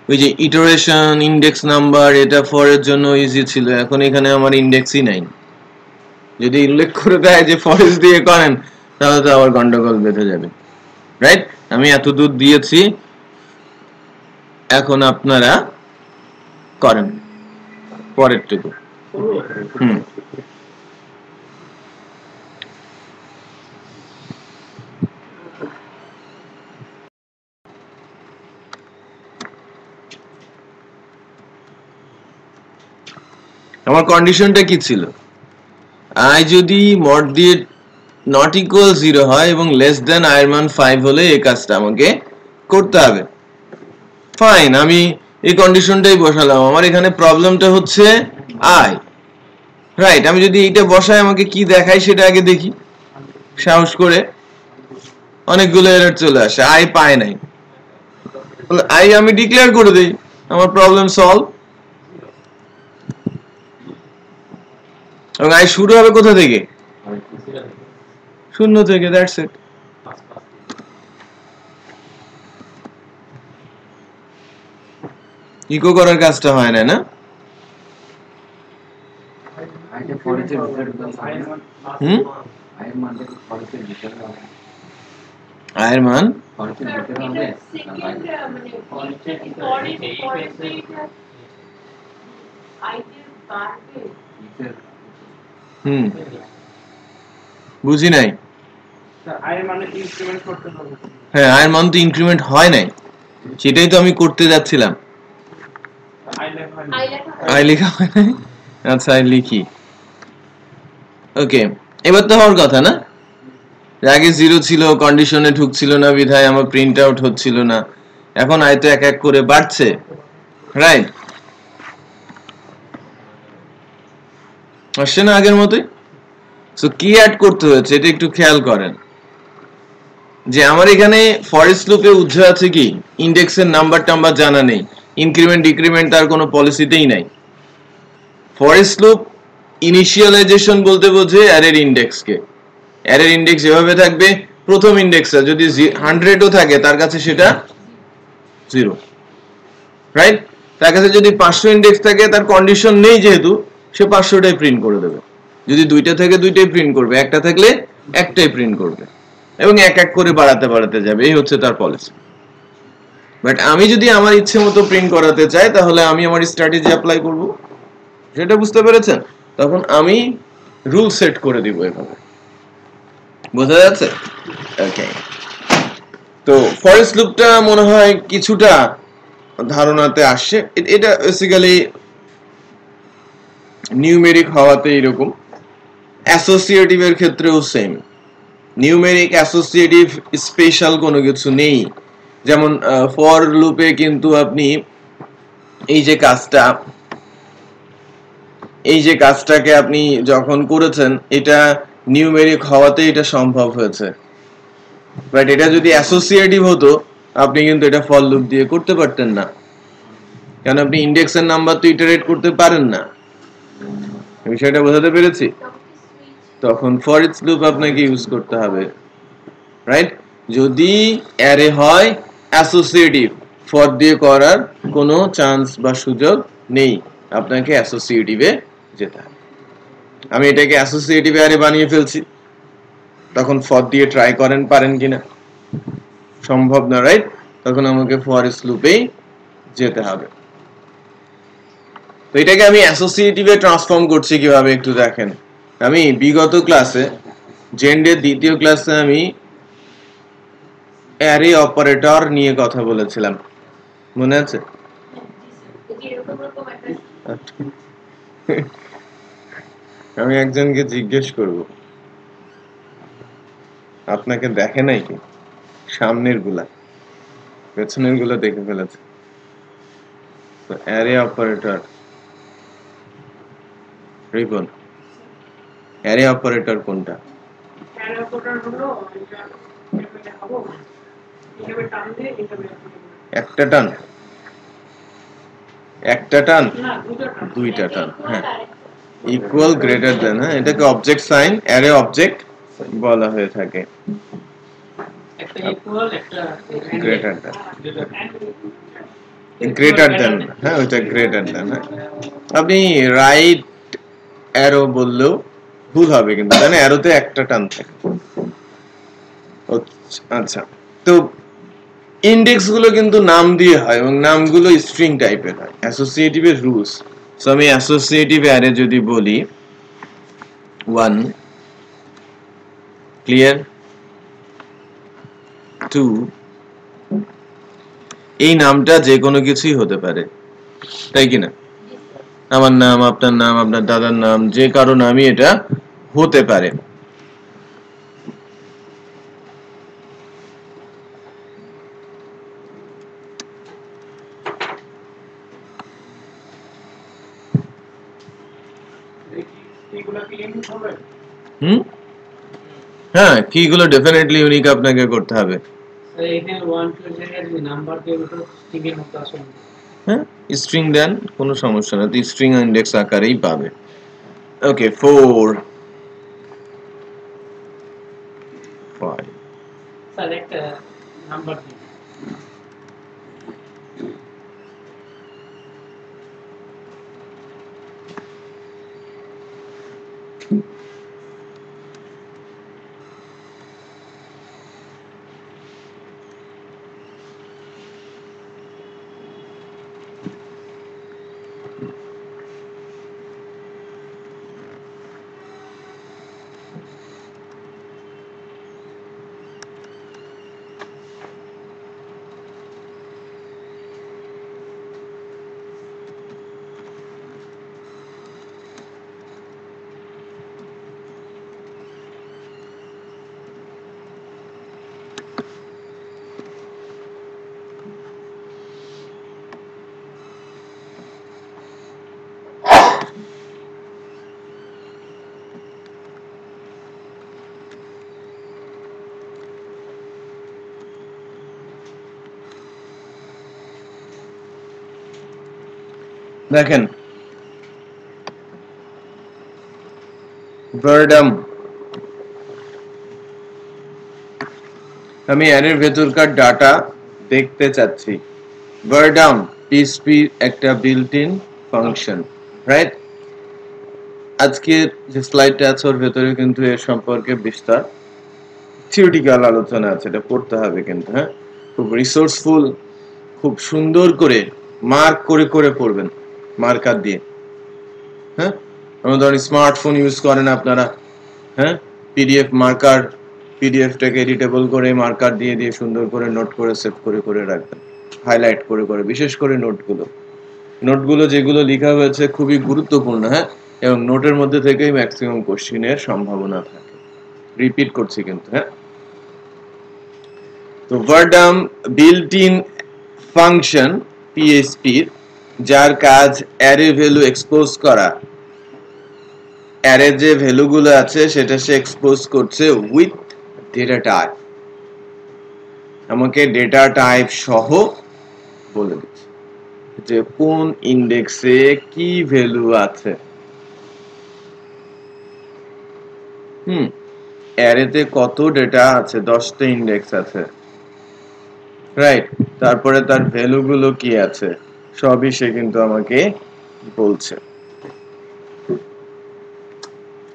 ওই যে ইটারেশন, ইন্ডেক্স নাম্বার, এটা ফর এর জন্য ইজি ছিল, এখন এখানে আমার ইন্ডেক্সই নাই। যদি উল্লেখ করে দেয় যে ফরেস্ট দিয়ে করেন, তাহলে তো আবার গন্ডগোল বেঁধে যাবে, রাইট? আমি এত দূর দিয়েছি, এখন আপনারা করেন পরেরটুকু। হুম, আমার কন্ডিশনটা কি ছিল? আই যদি মড দিয়ে নট ইকুয়াল 0 হয় এবং লেস দেন আই এর মান 5 হলে এই কাজটা আমাকে করতে হবে। ফাইন, আমি এই কন্ডিশনটাই বসালাম। আমার এখানে প্রবলেমটা হচ্ছে আই, রাইট? আমি যদি এইটা বসাই, আমাকে কি দেখায় সেটা আগে দেখি সাহস করে। অনেকগুলো এরর চলে আসে, আই পায় নাই। আই আমি ডিক্লেয়ার করে দেই, আমার প্রবলেম সলভ। এবং আই শুরু হবে কোথা থেকে? শূন্য থেকে, দ্যাটস ইট। ইকো করার কাজটা হয় না, না? আইটা ফরেস্টের ভিতরে হুম, আয়ের মানটা ফরেস্টের ভিতরে হবে। আয়ের মান ফরেস্টের ভিতরে হবে না বাইরে? হুম, বুঝি নাই। আয়ের মানে ইনক্রিমেন্ট করতে হবে। হ্যাঁ, আয়ের মান তো ইনক্রিমেন্ট হয় নাই, সেটাই তো আমি করতে যাচ্ছিলাম। আই লেখা হয় নাই? আচ্ছা, আই লিখি। ওকে, এবার তো হওয়ার কথা না? আগে 0 ছিল, কন্ডিশনে ঢুকছিল না, বিধায় আমার প্রিন্ট আউট হচ্ছিল না। এখন আয় তো এক এক করে বাড়ছে, রাইট? আসছে না আগের মতোই? সো কি অ্যাড করতে হয়েছে এটা একটু খেয়াল করেন। যে আমার এখানে ফরেস্ট লুপে উজ্জ্ব আছে কি, ইন্ডেক্সের নাম্বার টাম্বার জানা নেই, ইনক্রিমেন্ট ডিক্রিমেন্ট তার কোনো পলিসিতেই নাই। ফরেস্ট লুপ ইনিশিয়ালাইজেশন বলতে বোঝে অ্যারের ইন্ডেক্সকে। অ্যারের ইন্ডেক্স যেভাবে থাকবে, প্রথম ইন্ডেক্সটা যদি 100ও থাকে, তার কাছে সেটা 0, রাইট? তার কাছে যদি 500 ইন্ডেক্স থাকে, তার কন্ডিশন নেই যেহেতু, সে 500টাই প্রিন্ট করে দেবে। যদি 2টা থাকে 2টাই প্রিন্ট করবে, একটা থাকলে একটাই প্রিন্ট করবে, এবং এক এক করে বাড়াতে বাড়াতে যাবে। এই হচ্ছে তার পলিসি। বাট আমি যদি আমার ইচ্ছে মতো প্রিন্ট করাতে চাই, তাহলে আমি আমার স্ট্র্যাটেজি অ্যাপ্লাই করব। সেটা বুঝতে পেরেছেন? তখন আমি রুল সেট করে দিব এভাবে। বোঝা যাচ্ছে? ওকে, তো ফরেস্ট লুপটা মনে হয় কিছুটা ধারণাতে আসছে। এটা বেসিক্যালি নিউমেরিক হওয়াতে এরকম, অ্যাসোসিয়েটিভ এর ক্ষেত্রেও সেম। নিউমেরিক অ্যাসোসিয়েটিভ স্পেশাল কোনো কিছু নেই। যেমন ফর লুপে কিন্তু আপনি এই যে কাজটাকে আপনি যখন করেছেন, এটা নিউমেরিক হওয়াতে এটা সম্ভব হয়েছে। বাট এটা যদি অ্যাসোসিয়েটিভ হতো, আপনি কিন্তু এটা ফর লুপ দিয়ে করতে পারতেন না, কারণ আপনি ইন্ডেক্সের নাম্বার তো ইটারেট করতে পারেন না। বিষয়টা বোঝাতে পেরেছি? তখন ফর ইচ লুপ আপনাকে ইউজ করতে হবে, রাইট? যদি অ্যারে হয় অ্যাসোসিয়েটিভ, ফর দিয়ে করার কোনো চান্স বা সুযোগ নেই, আপনাকে অ্যাসোসিয়েটিভে যেতে হবে। আমি এটাকে অ্যাসোসিয়েটিভ অ্যারে বানিয়ে ফেলছি, তখন ফর দিয়ে ট্রাই করেন, পারেন কিনা? সম্ভব না, রাইট? তখন আমাকে ফর ইচ লুপেই যেতে হবে। তো এটাকে আমি অ্যাসোসিয়েটিভে ট্রান্সফর্ম করছি কিভাবে একটু দেখেন। আমি বিগত ক্লাসে, জেন্ডের দ্বিতীয় ক্লাসে, আমি অ্যারে অপারেটর নিয়ে কথা বলেছিলাম, মনে আছে? আমি একজনকে জিজ্ঞেস করব, আপনাকে দেখে নাই কি? সামনের গুলা, পেছনের গুলা দেখে ফেলেছে। তো array operator, Ripon, array operator কোনটা? অ্যারে অপারেটর হলো এটা দেখাবো। এভাবে টানলে এটা বের হবে একটা টান, একটা টান, না দুটো টান দুইটা টান, হ্যাঁ ইকুয়াল গ্রেটার দেন, হ্যাঁ এটাকে অবজেক্ট সাইন অ্যারে অবজেক্ট বলা হয়ে থাকে। একটা ইকুয়াল একটা গ্রেটার দেন, গ্রেটার দেন, হ্যাঁ ওইটা গ্রেটার দেন। হ্যাঁ আপনি রাইট অ্যারো বললেও ভুল হবে কিন্তু জানেন অ্যারোতে একটা টান থাকে। আচ্ছা, তো ইন্ডেক্স গুলো কিন্তু নাম দিয়ে হয় এবং নামগুলো স্ট্রিং টাইপের হয়, অ্যাসোসিয়েটিভের রুলস। সো আমি অ্যাসোসিয়েটিভ অ্যারে যদি বলি 1 ক্লিয়ার 2, এই নামটা যে কোনো কিছুই হতে পারে, তাই কি না? আমার নাম, আপনার নাম, আপনার দাদার নাম, যে কারো নামই এটা হতে পারে। এগুলো কি ইউনিক হবে? হ্যাঁ কি গুলো ডেফিনেটলি ইউনিক আপনাকে করতে হবে। স্যার এখানে 1 2 এর জায়গায় যদি নাম্বার দিয়ে ওটা স্ট্রিং এর মতো আসলে হ্যাঁ স্ট্রিং দেন, কোনো সমস্যা না, তো স্ট্রিং ইন্ডেক্স আকারেই পাবে। ওকে 4 5 স্যার একটা নাম্বার দিন দেখেন ভার্ডাম, আমি অ্যারের ভেতরকার ডাটা দেখতে চাচ্ছি। ভার্ডাম পিএসপি একটা বিল্ট ইন ফাংশন, রাইট? আজকে যে স্লাইডটা আছে ওর ভেতরে কিন্তু এর সম্পর্কে বিস্তার থিওরিটিক্যাল আলোচনা আছে, এটা পড়তে হবে কিন্তু। হ্যাঁ খুব রিসোর্সফুল, খুব সুন্দর করে মার্ক করে করে পড়বেন মার্কার দিয়ে। হ্যাঁ আমরা ধরেন স্মার্টফোন ইউজ করেন আপনারা, হ্যাঁ পিডিএফ মার্কার, পিডিএফটাকে এডিটেবল করে মার্কার দিয়ে দিয়ে সুন্দর করে নোট করে সেভ করে করে রাখবেন, হাইলাইট করে করে, বিশেষ করে নোটগুলো যেগুলো লেখা হয়েছে খুবই গুরুত্বপূর্ণ। হ্যাঁ এবং নোটের মধ্যে থেকেই ম্যাক্সিমাম কোশ্চেনের সম্ভাবনা থাকে, রিপিট করছি কিন্তু। হ্যাঁ তো ভার্ডাম বিল্ট ইন ফাংশন পিএসপি, যার কাজ অ্যারে ভ্যালু এক্সপোজ করা। অ্যারে যে ভ্যালুগুলো আছে সেটা সে এক্সপোজ করছে উইথ ডেটা টাইপ, আমাকে ডেটা টাইপ সহ বলে দিচ্ছে যে কোন ইন্ডেক্সে কি ভ্যালু আছে। অ্যারেতে কত ডেটা আছে, 10টা ইন্ডেক্স আছে, রাইট? তারপরে তার ভ্যালুগুলো কি আছে সবই সে কিন্তু আমাকে বলছে।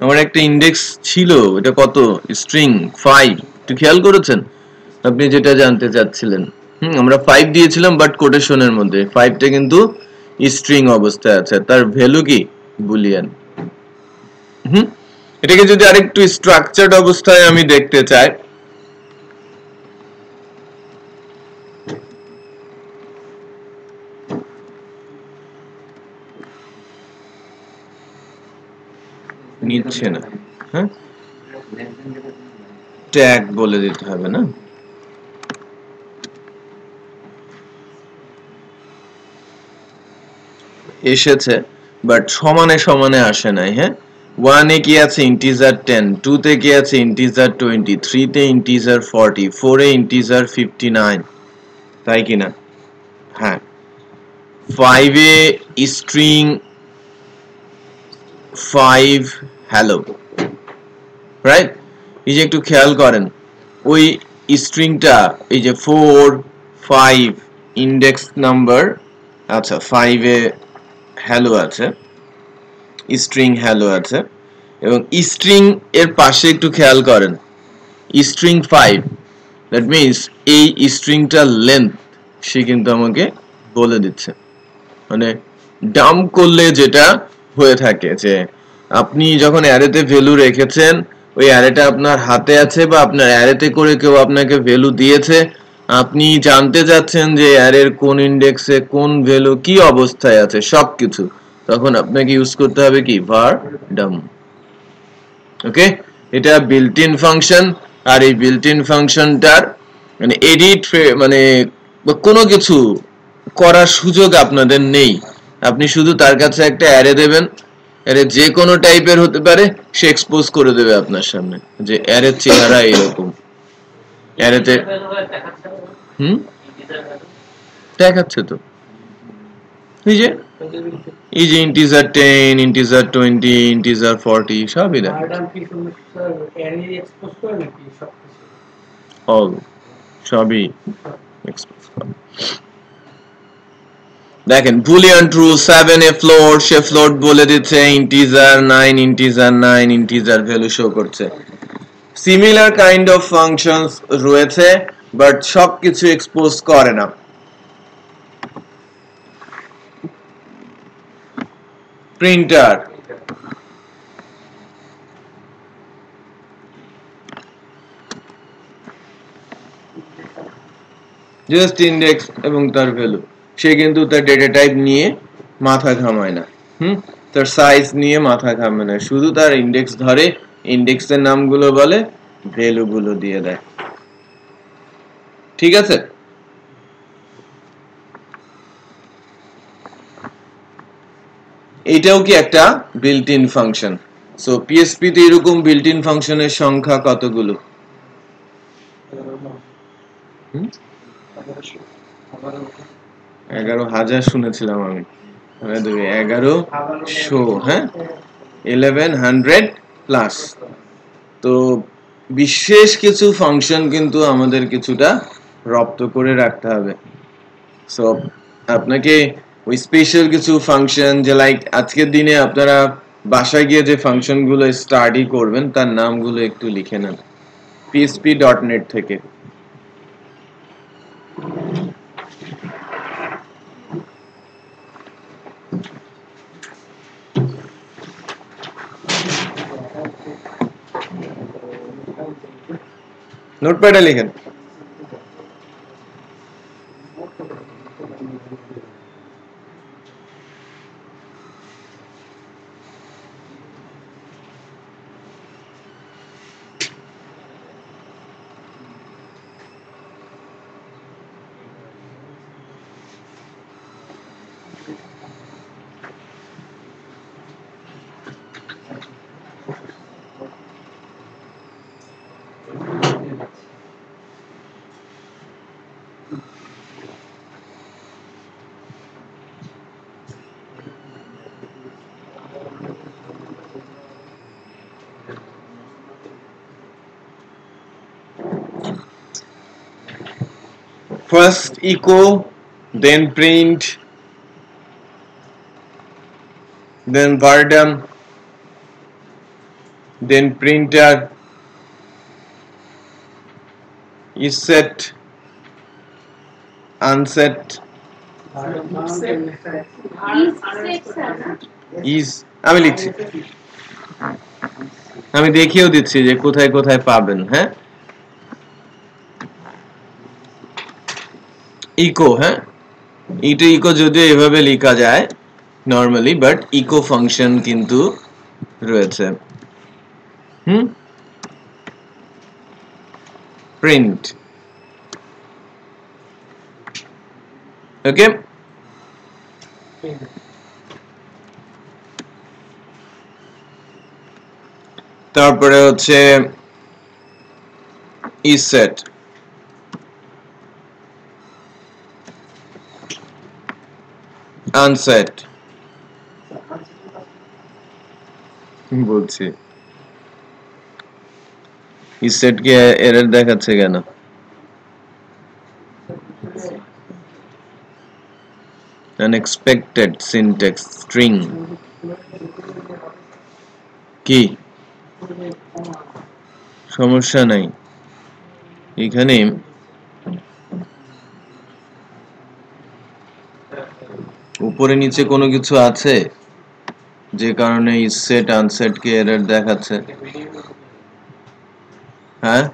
আমার একটা ইন্ডেক্স ছিল, এটা কত, স্ট্রিং 5, একটু খেয়াল করেছেন আপনি যেটা জানতে চাচ্ছিলেন? আমরা 5 দিয়েছিলাম বাট কোটেশনের মধ্যে 5টা কিন্তু স্ট্রিং অবস্থায় আছে, তার ভ্যালু কি বুলিয়ান। এটাকে যদি আরেকটু স্ট্রাকচারড অবস্থায় আমি দেখতে চাই, নিচ্ছে না, হ্যাঁ ট্যাগ বলে দিতে হবে না? এসেছে বাট সমানে সমানে আসে নাই। হ্যাঁ 1 এ কি আছে ইন্টিজার 10, 2 তে কি আছে ইন্টিজার 20, 3 তে ইন্টিজার 40, 4 এ ইন্টিজার 59, তাই কি না? হ্যাঁ। 5 এ স্ট্রিং 5 হ্যালো, রাইট? এই যে একটু খেয়াল করেন, ওই স্ট্রিংটা এই যে 4 5 ইন্ডেক্স নাম্বার, আচ্ছা 5 এ হ্যালো আছে, স্ট্রিং হ্যালো আছে, এবং স্ট্রিং এর পাশে একটু খেয়াল করেন স্ট্রিং 5, দ্যাট মিন্স এই স্ট্রিংটার লেন্থ সে কিন্তু আমাকে বলে দিচ্ছে। মানে ডাম্প করলে যেটা হয়ে থাকে যে আপনি যখন অ্যারেতে ভ্যালু রেখেছেন, ওই অ্যারেটা আপনার হাতে আছে বা আপনার অ্যারেতে করে কেউ আপনাকে ভ্যালু দিয়েছে, আপনি জানতে চাচ্ছেন যে অ্যারের কোন ইন্ডেক্সে কোন ভ্যালু কি অবস্থায় আছে সবকিছু, তখন আপনাকে ইউজ করতে হবে কি var dump। ওকে, এটা বিল্ট ইন ফাংশন, আর এই বিল্ট ইন ফাংশনটার মানে এডিট মানে কোনো কিছু করার সুযোগ আপনাদের নেই। আপনি শুধু তার কাছে একটা অ্যারে দেবেন, অ্যারে যে কোনো টাইপের হতে পারে, সে এক্সপোজ করে দেবে আপনার সামনে যে অ্যারের চেহারা এরকম। অ্যারেতে দেখাচ্ছে তো এই যে ইন্টিজার 10, ইন্টিজার 20, ইন্টিজার 40 সবই দেখাচ্ছে, অল সবই এক্সপোজ করে। দেখেন বুলিয়ান ট্রু 7 এ ফ্লোট, সে ফ্লোট বলে দিচ্ছে, integer 9, integer 9 integer value show করছে। সিমিলার কাইন্ড অফ ফাংশনস রয়েছে, বাট সবকিছু এক্সপোজ করে না। প্রিন্টার, জাস্ট ইন্ডেক্স এবং তার ভ্যালু, সে কিন্তু তার ডেটা টাইপ নিয়ে মাথা ঘামায় না, তার সাইজ নিয়ে মাথা ঘামায় না, শুধু তার ইন্ডেক্স ধরে, ইন্ডেক্সের নামগুলো বলে, ভ্যালু গুলো দিয়ে দেয়। ঠিক আছে? এটাও কি একটা built in function. So PSP তে এরকম বিল্ট ইন ফাংশনের সংখ্যা কতগুলো? 11,000 শুনেছিলাম আমি, 1100, হ্যাঁ 1100 প্লাস। তো বিশেষ কিছু ফাংশন কিন্তু আমাদের কিছুটা রপ্ত করে রাখতে হবে। সো আপনাকে ওই স্পেশাল কিছু ফাংশন, যে লাইক আজকের দিনে আপনারা বাসায় গিয়ে যে ফাংশনগুলো স্টাডি করবেন তার নামগুলো একটু লিখে নেন php.net থেকে। নোটপ্যাডে লিখেন। First echo, then print, then var dump, then printer, is set, unset, is আমি লিখছি, আমি দেখিয়েও দিচ্ছি যে কোথায় কোথায় পাবেন। হ্যাঁ, ইকো, হ্যাঁ এটা ইকো যদিও এভাবে লেখা যায় নরমালি, বাট ইকো ফাংশন কিন্তু রয়েছে। প্রিন্ট, ওকে। তারপরে হচ্ছে ইসেট, আনসেট বলছি। ইসেট কে এরর দেখাচ্ছে কেন? আনএক্সপেক্টেড সিনট্যাক্স স্ট্রিং কি সমস্যা নাই এখানে। উপরে নিচে কোনো কিছু আছে যে কারণে ইসেট আনসেট কে এরর দেখাচ্ছে? হ্যাঁ,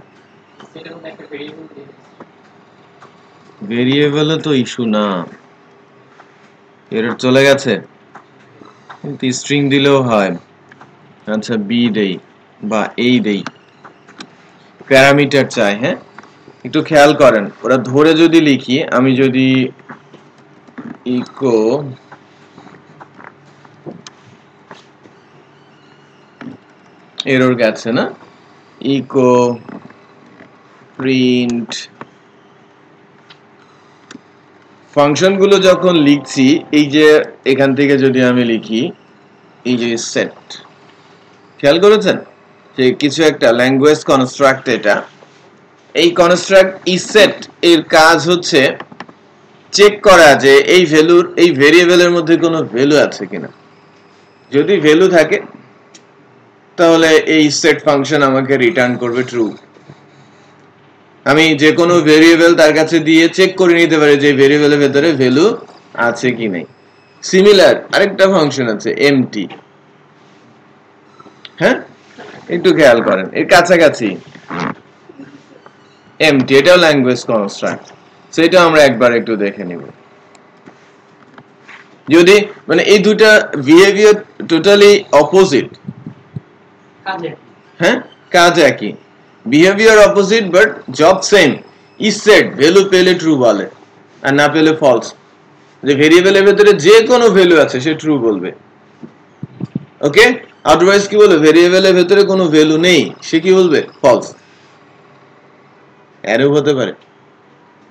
ভেরিয়েবলে তো ইস্যু না, এরর চলে গেছে, কিন্তু স্ট্রিং দিলেও হয়। আচ্ছা বি দেই বা এই দেই, প্যারামিটার চাই। হ্যাঁ, একটু খেয়াল করেন, ওরা ধরে যদি লিখি, আমি যদি ইকো এরর গেছে না, ইকো প্রিন্ট ফাংশন গুলো যখন লিখছি, এই যে এখান থেকে যদি আমি লিখি এই যে সেট, খেয়াল করেছেন যে কিছু একটা ল্যাঙ্গুয়েজ কনস্ট্রাক্ট, এটা এই কনস্ট্রাক্ট ইসেট এর কাজ হচ্ছে চেক করা যে এই ভ্যালুর, এই ভেরিয়েবলের মধ্যে কোনো ভ্যালু আছে কিনা। যদি ভ্যালু থাকে তাহলে এই সেট ফাংশন আমাকে রিটার্ন করবে ট্রু। আমি যে কোনো ভেরিয়েবল তার কাছে দিয়ে চেক করে নিতে পারি যে ভেরিয়েবলের ভেতরে ভ্যালু আছে কি নাই। সিমিলার আরেকটা ফাংশন আছে এমটি, হ্যাঁ একটু খেয়াল করেন, এর কাছাকাছি এমটি, এটাও ল্যাঙ্গুয়েজ কনস্ট্রাক্ট, সেটা আমরা একবার একটু দেখে নিব। যদি মানে এই দুটা বিহেভিয়ার টোটালি অপোজিট, হ্যাঁ কাজ একই, behaviour opposite but job same. Isset value পেলে ট্রু বলে আর না পেলে ফলস, যে ভেরিয়েবলের ভেতরে যে কোনো ভ্যালু আছে সে ট্রু বলবে, ওকে। আদারওয়াইজ কি বলবে, ভেরিয়েবলের ভেতরে কোনো ভ্যালু নেই, সে কি বলবে, ফলস। অ্যারে হতে পারে,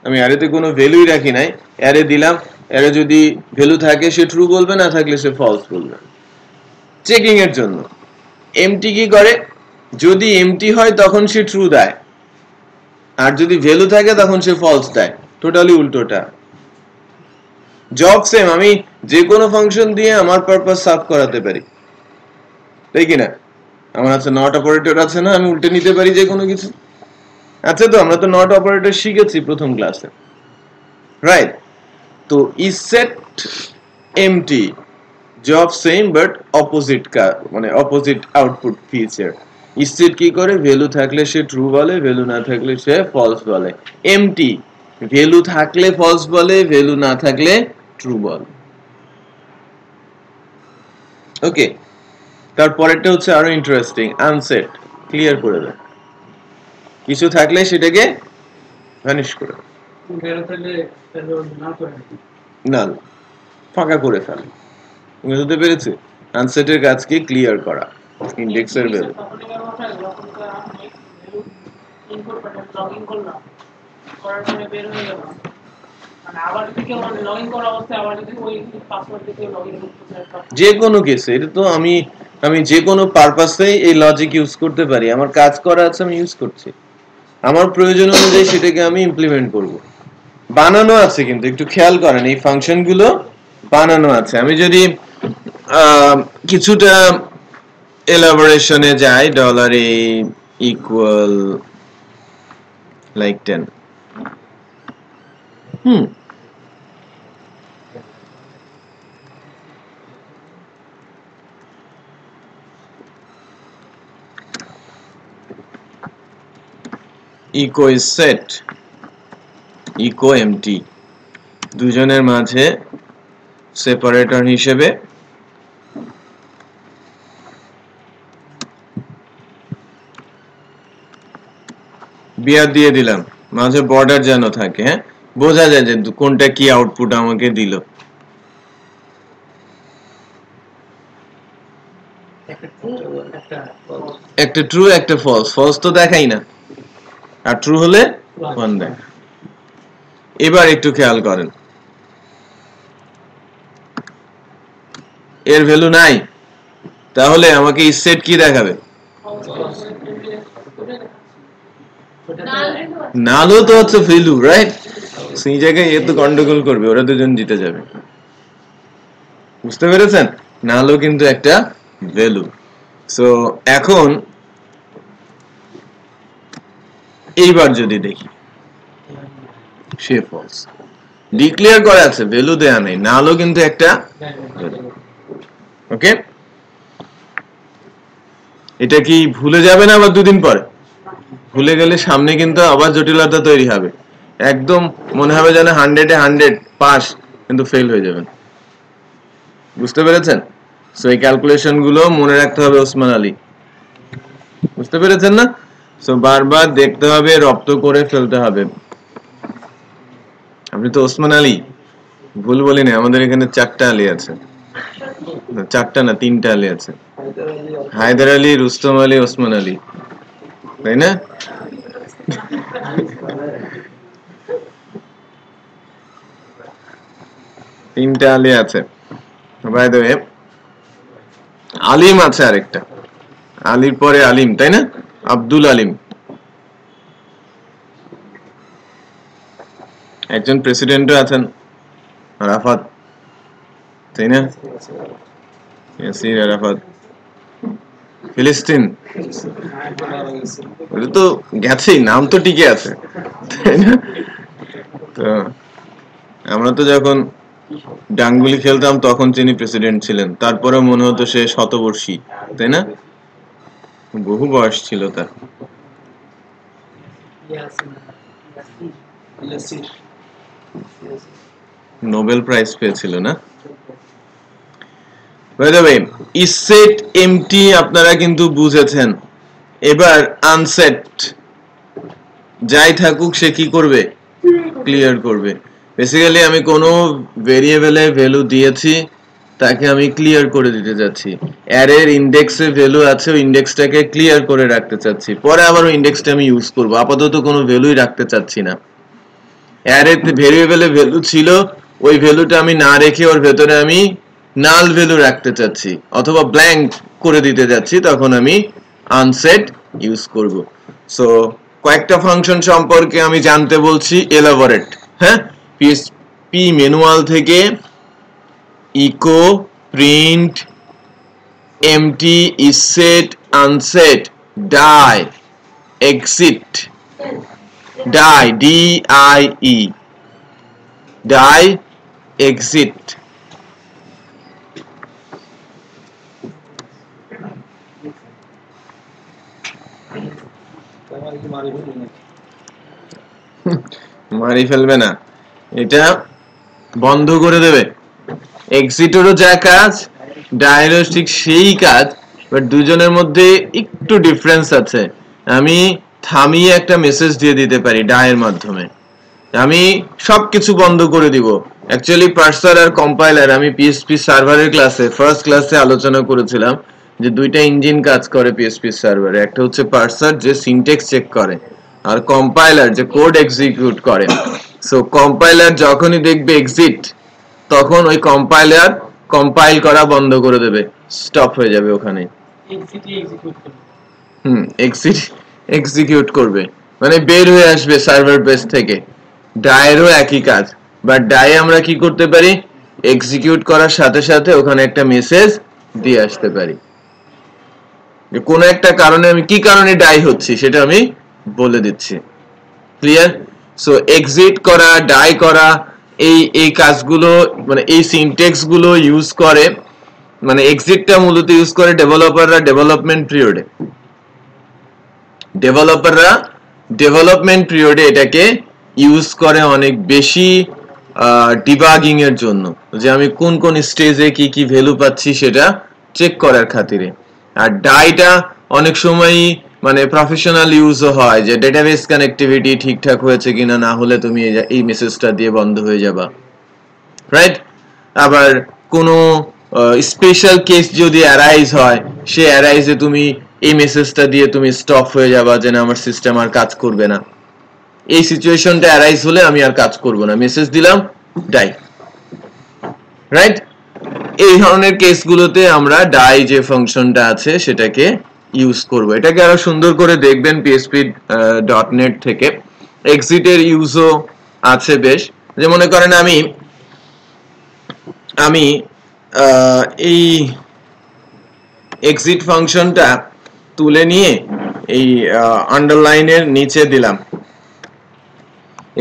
আমি অ্যারেতে কোনো ভ্যালুই রাখি নাই, অ্যারে দিলাম, অ্যারে যদি ভ্যালু থাকে সে ট্রু বলবে, না থাকলে সে ফলস বলবে। চেকিং এর জন্য এমটি কি করে, যদি এমটি হয় তখন সে ট্রু দেয়, আর যদি ভ্যালু থাকে তখন সে ফলস দেয়, টোটালি উল্টোটা। জব সেম, আমি যে কোনো ফাংশন দিয়ে আমার পারপাস সার্ভ করাতে পারি, তাই কি না? আমার আছে নট অপারেটর আছে না, আমি উল্টে নিতে পারি যে কোনো কিছু, আচ্ছা তো আমরা তো নট অপারেটর শিখেছি প্রথম ক্লাসে, রাইট? তো isset empty job same but opposite, মানে অপোজিট আউটপুট ফিচার। ইসেট কি করে, ভ্যালু থাকলে সে ট্রু বলে, ভ্যালু না থাকলে সে ফলস বলে। এমটি ভ্যালু থাকলে ফলস বলে, ভ্যালু না থাকলে ট্রু বলে, ওকে। তারপরেরটা হচ্ছে আরো ইন্টারেস্টিং, আনসেট। ক্লিয়ার করে দেয়, কিছু থাকলে সেটাকে ভ্যানিশ করে, নাল ফাঁকা করে ফেলে। বুঝতে পেরেছি? আনসেটের কাজ কি, ক্লিয়ার করা ইন্ডেক্সের ভ্যালু। যে কোনো কেসে এটা তো আমি আমি যে কোনো পারপাসে এই লজিক ইউজ করতে পারি, আমার কাজ করা আছে, আমি ইউজ করছি, আমার প্রয়োজন অনুযায়ী সেটাকে আমি ইমপ্লিমেন্ট করব। বানানো আছে, কিন্তু একটু খেয়াল করেন এই ফাংশন গুলো বানানো আছে। আমি যদি কিছুটা এলাবোরেশনে যাই, dollar A equal like 10, echo is set, echo empty, দুজনের মাঝে সেপারেটর হিসেবে বিয়ার দিয়ে দিলাম, মাঝে বর্ডার যেন থাকে, হ্যাঁ বোঝা যায় যে কোনটা কি আউটপুট আমাকে দিল। একটা ট্রু একটা ফলস, ফলস তো দেখাই না, আর ট্রু হলে 1 দেখ। এবার একটু খেয়াল করেন, এর ভ্যালু নাই, তাহলে আমাকে সেট কি দেখাবে? নালও তো হচ্ছে ভ্যালু, রাইট? সেই জায়গায় এ তো গন্ডগোল করবে, ওরা দুজন জিতে যাবে। বুঝতে পেরেছেন? নালও কিন্তু একটা ভ্যালু। সো এখন এইবার যদি দেখি সে ফলস, ডিক্লেয়ার করা আছে, ভ্যালু দেয়া নেই, নালও কিন্তু একটা ভ্যালু। ওকে, এটা কি ভুলে যাবে না আবার দুদিন পরে? ভুলে গেলে সামনে কিন্তু আবার জটিলতা তৈরি হবে, একদম মনে হবে যেন 100-এ 100 পাস, কিন্তু ফেল হয়ে যাবেন। বুঝতে পেরেছেন? সো এই ক্যালকুলেশন গুলো মনে রাখতে হবে ওসমান আলী। বুঝতে পেরেছেন না? সো বারবার দেখতে হবে, রপ্ত করে ফেলতে হবে। আপনি তো ওসমান আলী, ভুল বলিনি, আমাদের এখানে 4টা আলী আছে, 4টা না 3টা আলী আছে, হায়দার আলী, রুস্তম আলী, ওসমান আলী, তাই না? তিনটা আলী আছে। বাই দ্য ওয়ে আলিম আছে আরেকটা, আলীর পরে আলিম, তাই না? আব্দুল আলিম, একজন প্রেসিডেন্টও আছেন, আরাফাত, তাই না? ইয়াসির আরাফাত, ফিলিস্তিন, ওটা তো গেছেই, নাম তো টিকে আছে, তাই না? তো আমরা তো যখন ডাঙ্গুলি খেলতাম তখন তিনি প্রেসিডেন্ট ছিলেন, তারপরে মনে হতো সে শতবর্ষী, তাই না? বহু বয়স ছিল তার। নোবেল প্রাইজ পেয়েছিল না? বাই দ্য ওয়ে ইসেট এমটি আপনারা কিন্তু বুঝেছেন। এবার আনসেট, যাই থাকুক সে কি করবে? ক্লিয়ার করবে। বেসিক্যালি আমি কোনো ভেরিয়েবলে ভ্যালু দিয়েছি, তাকে আমি ক্লিয়ার করে দিতে যাচ্ছি। অ্যারের ইনডেক্সে ভ্যালু আছে, ওই ইনডেক্সটাকে ক্লিয়ার করে রাখতে চাচ্ছি, পরে আবার ওই ইনডেক্সটা আমি ইউজ করব, আপাতত কোনো ভ্যালুই রাখতে চাচ্ছি না। অ্যারেতে ভেরিয়েবলে ভ্যালু ছিল, ওই ভ্যালুটা আমি না রেখে ওর ভেতরে আমি নাল ভ্যালু রাখতে চাচ্ছি অথবা ব্ল্যাঙ্ক করে দিতে যাচ্ছি, তখন আমি আনসেট ইউজ করব। সো কয়েকটা ফাংশন সম্পর্কে আমি জানতে বলছি, এলাবোরেট। হ্যাঁ, পিএসপি ম্যানুয়াল থেকে eco, print, MT, ইসেট, আনসেট, die, exit, die, DIE, die, exit. মারি ফেলবে না, এটা বন্ধ করে দেবে। এক্সিটেরও যা কাজ, ডায়েরও ঠিক সেই কাজ, বাট দুজনের মধ্যে একটু ডিফারেন্স আছে। আমি থামিয়ে একটা মেসেজ দিয়ে দিতে পারি ডায়ের মাধ্যমে, আমি সবকিছু বন্ধ করে দিব। অ্যাকচুয়ালি পার্সার আর কম্পাইলার আমি পিএসপি সার্ভারের ক্লাসে, ফার্স্ট ক্লাসে আলোচনা করেছিলাম যে দুইটা ইঞ্জিন কাজ করে পিএসপি সার্ভারে। একটা হচ্ছে পার্সার, যে সিনট্যাক্স চেক করে, আর কম্পাইলার, যে কোড এক্সিকিউট করে। সো কম্পাইলার যখনই দেখবে এক্সিট, তখন ওই কম্পাইলার কম্পাইল করা বন্ধ করে দেবে, স্টপ হয়ে যাবে ওখানে। এক্সিট এক্সিকিউট করবে, মানে বের হয়ে আসবে সার্ভার বেস থেকে। ডায়েরও একই কাজ, বাট ডায়ে আমরা কি করতে পারি? এক্সিকিউট করার সাথে সাথে ওখানে একটা মেসেজ দিয়ে আসতে পারি যে কোনো একটা কারণে, আমি কি কারণে ডাই হচ্ছি সেটা আমি বলে দিচ্ছি। ক্লিয়ার? সো এক্সিট করা, ডাই করা, এই কাজগুলো, মানে এই সিনট্যাক্স গুলো ইউজ করে, মানে এক্সিটটা মূলত ইউজ করে ডেভেলপাররা ডেভেলপমেন্ট পিরিয়ডে। ডেভেলপমেন্ট পিরিয়ডে এটাকে ইউজ করে অনেক বেশি ডিবাগিং এর জন্য, যে আমি কোন কোন স্টেজে কি কি ভ্যালু পাচ্ছি সেটা চেক করার খাতিরে। আর ডাইটা অনেক সময় মানে প্রফেশনাল ইউজও হয়, যে ডেটাবেস কানেক্টিভিটি ঠিকঠাক হয়েছে কিনা, না হলে তুমি এই মেসেজটা দিয়ে বন্ধ হয়ে যাবা, রাইট? আবার কোনো স্পেশাল কেস যদি অ্যারাইজ হয়, সে অ্যারাইজে তুমি এই মেসেজটা দিয়ে তুমি স্টপ হয়ে যাবা যে না আমার সিস্টেম আর কাজ করবে না, এই সিচুয়েশনটা অ্যারাইজ হলে আমি আর কাজ করব না, মেসেজ দিলাম ডাই, রাইট? এই ধরনের কেসগুলোতে আমরা ডাই যে ফাংশনটা আছে সেটাকে ইউজ করব। এটাকে আরো সুন্দর করে দেখবেন PHP.NET থেকে। এক্সিটের ইউজও আছে বেশ, যে মনে করেন আমি এই এক্সিট ফাংশনটা তুলে নিয়ে এই আন্ডারলাইনের নিচে দিলাম,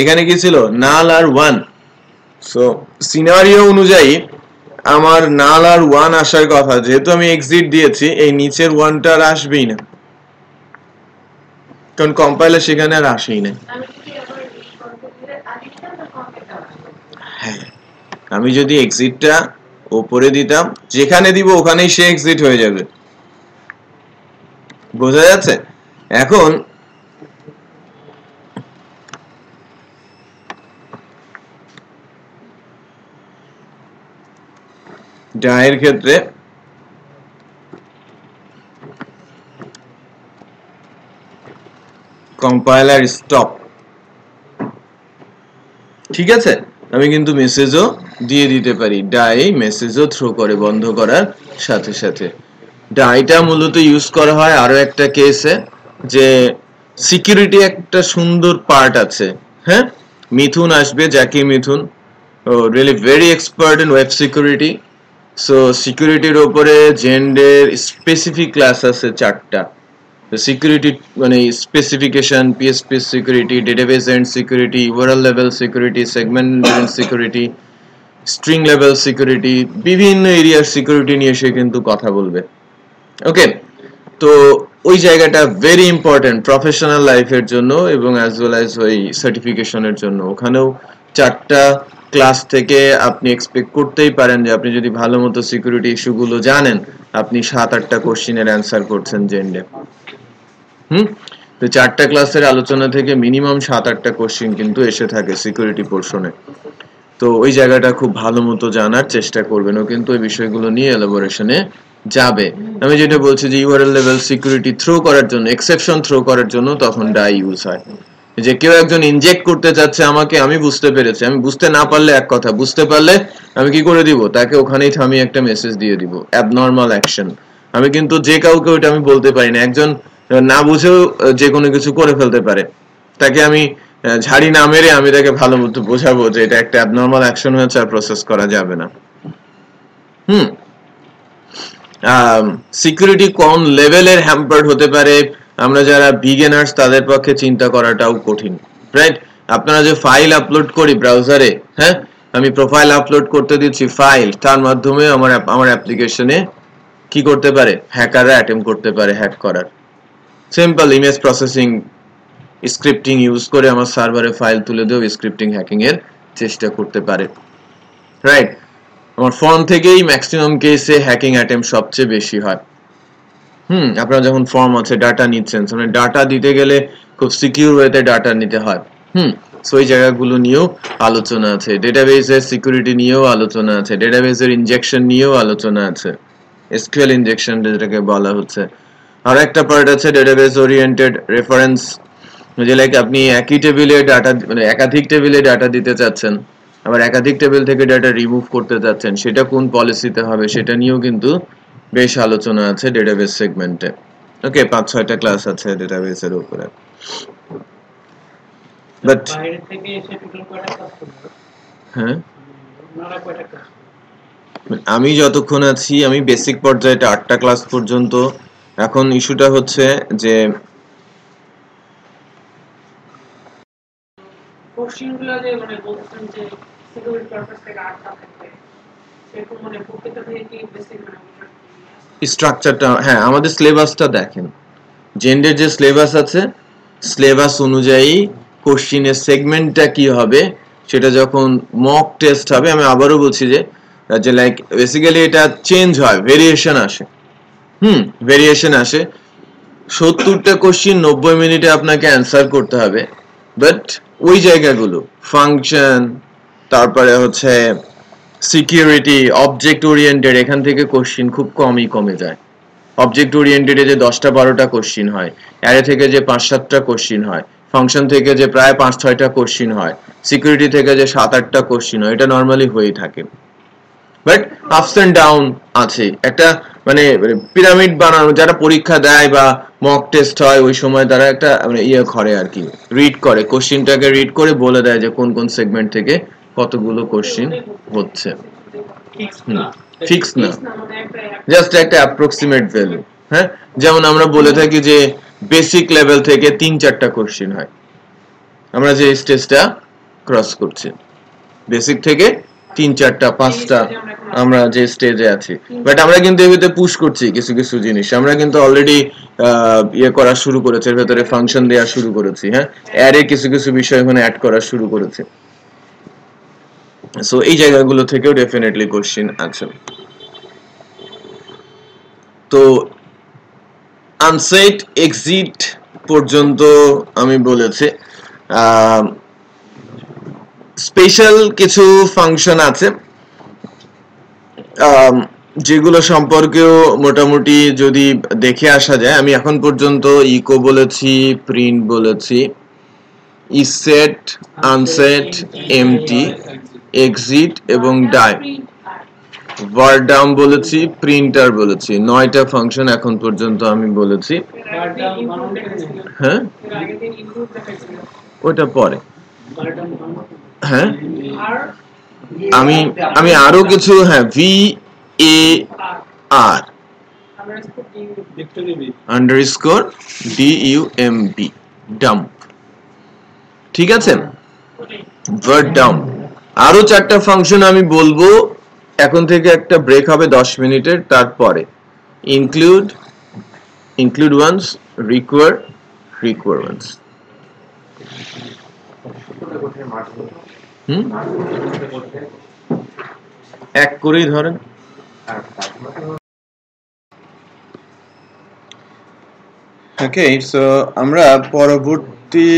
এখানে কি ছিল নাল আর 1, সো সিনারিও অনুযায়ী আমার নাল আর 1 আসার কথা, যেহেতু আমি এক্সিট দিয়েছি এই নিচের 1টা আর আসবেই না, কারণ কম্পাইলার সেখানে আর আসেই না। হ্যাঁ, আমি যদি এক্সিটটা উপরে দিতাম, যেখানে দিব ওখানেই সে এক্সিট হয়ে যাবে, বোঝা যাচ্ছে? এখন ডায়ের ক্ষেত্রে কম্পাইলার স্টপ, ঠিক আছে? আমি কিন্তু মেসেজও দিয়ে দিতে পারি, ডাই মেসেজও থ্রো করে বন্ধ করার সাথে সাথে। ডাইটা মূলত ইউজ করা হয় আরো একটা কেসে, যে সিকিউরিটি একটা সুন্দর পার্ট আছে, হ্যাঁ? মিথুন আসবে, Zakir Mithun, really very expert in web security. So সিকিউরিটির উপরে জেন্ডের স্পেসিফিক ক্লাস আছে 4টা। সিকিউরিটি মানে specification, PHP security, database and security, URL level security, segment security, string level security, বিভিন্ন এরিয়ার সিকিউরিটি নিয়ে সে কিন্তু কথা বলবে। ওকে, তো ওই জায়গাটা ভেরি ইম্পর্টেন্ট প্রফেশনাল লাইফের জন্য এবং অ্যাজ ওয়েল অ্যাজ ওই সার্টিফিকেশনের জন্য। ওখানেও 4টা ক্লাস থেকে আপনি এক্সপেক্ট করতেই পারেন যে আপনি যদি ভালো মতো সিকিউরিটি ইস্যুগুলো জানেন, আপনি 7-8টা কোশ্চেনের অ্যান্সার করছেন জেন্ডে। তো 4টা ক্লাসের আলোচনা থেকে মিনিমাম 7-8টা কোশ্চেন কিন্তু এসে থাকে সিকিউরিটি পোরশনে। তো ওই জায়গাটা খুব ভালো মতো জানার চেষ্টা করবেন, ও কিন্তু ওই বিষয়গুলো নিয়ে এলাবোরেশনে যাবে। আমি যেটা বলছি যে ইউআরএল লেভেল সিকিউরিটি থ্রো করার জন্য, এক্সেপশন থ্রো করার জন্য তখন ডাই ইউজ হয়। যে কেউ একজন ইনজেক্ট করতে চাচ্ছে আমাকে, আমি বুঝতে পেরেছি, আমি বুঝতে না পারলে এক কথা, বুঝতে পারলে আমি কি করে দিব, তাকে ওখানেই থামিয়ে একটা মেসেজ দিয়ে দিব, অ্যাবনর্মাল অ্যাকশন। আমি কিন্তু যে কাউকে ওইটা আমি বলতে পারি না, একজন না বুঝেও যে কোনো কিছু করে ফেলতে পারে, তাকে আমি ঝাড়ি না মেরে আমি তাকে ভালো মতো বোঝাবো যে এটা একটা অ্যাবনর্মাল অ্যাকশন হয়েছে আর প্রসেস করা যাবে না। সিকিউরিটি কোন লেভেলের হ্যাম্পার্ড হতে পারে, আমরা যারা বিগিনার্স তাদের পক্ষে চিন্তা করাটাও কঠিন, রাইট? আপনারা যে ফাইল আপলোড করি ব্রাউজারে, হ্যাঁ, আমি প্রোফাইল আপলোড করতে দিচ্ছি ফাইল, তার মাধ্যমে আমার অ্যাপ্লিকেশনে কি করতে পারে, হ্যাকাররা অ্যাটেম্প করতে পারে হ্যাক করার। Simple image processing scripting use করে আমার সার্ভারে ফাইল তুলে দেও, স্ক্রিপ্টিং হ্যাকিং এর চেষ্টা করতে পারে, রাইট? আমার ফর্ম থেকেই ম্যাক্সিমাম কেসে হ্যাকিং অ্যাটেম্প সবচেয়ে বেশি হয়। আপনারা যখন ফর্ম আছে ডাটা নিচ্ছেন, মানে ডাটা দিতে গেলে খুব সিকিউর ওয়েতে ডাটা নিতে হয়। সো এই জায়গাগুলো নিয়েও আলোচনা আছে, ডেটাবেসের সিকিউরিটি নিয়েও আলোচনা আছে, ডেটাবেসের ইনজেকশন নিয়েও আলোচনা আছে, এসকিউএল ইনজেকশন যেটাকে বলা হচ্ছে। আর একটা পার্ট আছে ডেটাবেস ওরিয়েন্টেড রেফারেন্স, যে লাইক আপনি একই টেবিলে ডাটা, মানে একাধিক টেবিলে ডাটা দিতে চাচ্ছেন, আবার একাধিক টেবিল থেকে ডাটা রিমুভ করতে চাচ্ছেন, সেটা কোন পলিসিতে হবে সেটা নিয়েও কিন্তু বেশ আলোচনা আছে ডেটাবেস সেগমেন্টে। ওকে, 5-6টা ক্লাস আছে ডেটাবেসের উপরে। বাট বাইরে থেকে এসে টোটাল কয়টা ক্লাস করবে? হ্যাঁ, আপনারা কয়টা ক্লাস? আমি যতক্ষণ আছি আমি বেসিক পর্যায়েটা 8টা ক্লাস পর্যন্ত। এখন ইস্যুটা হচ্ছে যে কোশ্চেনগুলো যে মানে বলছেন যে সিকিউরিটি পারপাস থেকে 8টা থাকবে, সেরকম মানে প্রত্যেকটা থেকে কি বেসিক মানে স্ট্রাকচারটা, হ্যাঁ, আমাদের সিলেবাসটা দেখেন, জেন্ডের যে সিলেবাস আছে, সিলেবাস অনুযায়ী কোশ্চেনের সেগমেন্টটা কি হবে সেটা যখন মক টেস্ট হবে, আমি আবারও বলছি যে লাইক বেসিক্যালি এটা চেঞ্জ হয়, ভেরিয়েশন আসে। ভেরিয়েশন আসে। 70টা কোশ্চেন 90 মিনিটে আপনাকে অ্যান্সার করতে হবে, বাট ওই জায়গাগুলো ফাংশন, তারপরে হচ্ছে সিকিউরিটি, অবজেক্ট ওরিয়েন্টেড, এখান থেকে কোশ্চেন খুব কমই কমে যায়। অবজেক্ট ওরিয়েন্টেডে যে 10টা 12টা কোশ্চিন হয়, অ্যারে থেকে যে 5-7টা কোশ্চিন হয়, ফাংশন থেকে যে প্রায় 5-6টা কোশ্চিন হয়, সিকিউরিটি থেকে যে 7-8টা কোশ্চিন হয়, এটা নরমালি হয়েই থাকে। বাট আপস এন্ড ডাউন আছে, একটা মানে পিরামিড বানানো, যারা পরীক্ষা দেয় বা মক টেস্ট হয় ওই সময় তারা একটা মানে ইয়ে করে আর কি, রিড করে কোশ্চিনটাকে, রিড করে বলে দেয় যে কোন কোন সেগমেন্ট থেকে কতগুলো কোশ্চিন হচ্ছে। ফিক্স না, জাস্ট একটা অ্যাপ্রক্সিমেট ভ্যালু। হ্যাঁ, যেমন আমরা বলে থাকি যে বেসিক লেভেল থেকে 3-4টা কোশ্চিন হয়, আমরা যে স্টেজটা ক্রস করছি, বেসিক থেকে 3-4টা 5টা আমরা যে স্টেজে আছি। বাট আমরা কিন্তু এর ভিতরে পুশ করছি কিছু কিছু জিনিস, আমরা কিন্তু অলরেডি ইয়ে করা শুরু করেছি, এর ভিতরে ফাংশন দেওয়া শুরু করেছি। হ্যাঁ, অ্যারে কিছু কিছু বিষয় এখানে অ্যাড করা শুরু করেছি। সো এই জায়গাগুলো থেকেও ডেফিনেটলি কোশ্চিন আছে। তো আনসেট এক্সিট পর্যন্ত আমি বলেছি। স্পেশাল কিছু ফাংশন আছে যেগুলো সম্পর্কেও মোটামুটি যদি দেখে আসা যায়, আমি এখন পর্যন্ত ইকো বলেছি, প্রিন্ট বলেছি, ইসেট, আনসেট, এমটি, এক্সিট এবং ডাই, ভারডাম বলেছি, প্রিন্টার বলেছি, 9টা ফাংশন এখন পর্যন্ত আমি বলেছি। হ্যাঁ, ওটা পরে। হ্যাঁ, আমি আরো কিছু, হ্যাঁ, V A R underscore D U M B, dump, ঠিক আছে, ভার্ড ডাম্প। আরো 4টা ফাংশন আমি বলবো, এখন থেকে একটা ব্রেক হবে 10 মিনিটের, তারপরে include, include once, require, require once. এক করেই ধরেন। ওকে, সো আমরা পরবর্তী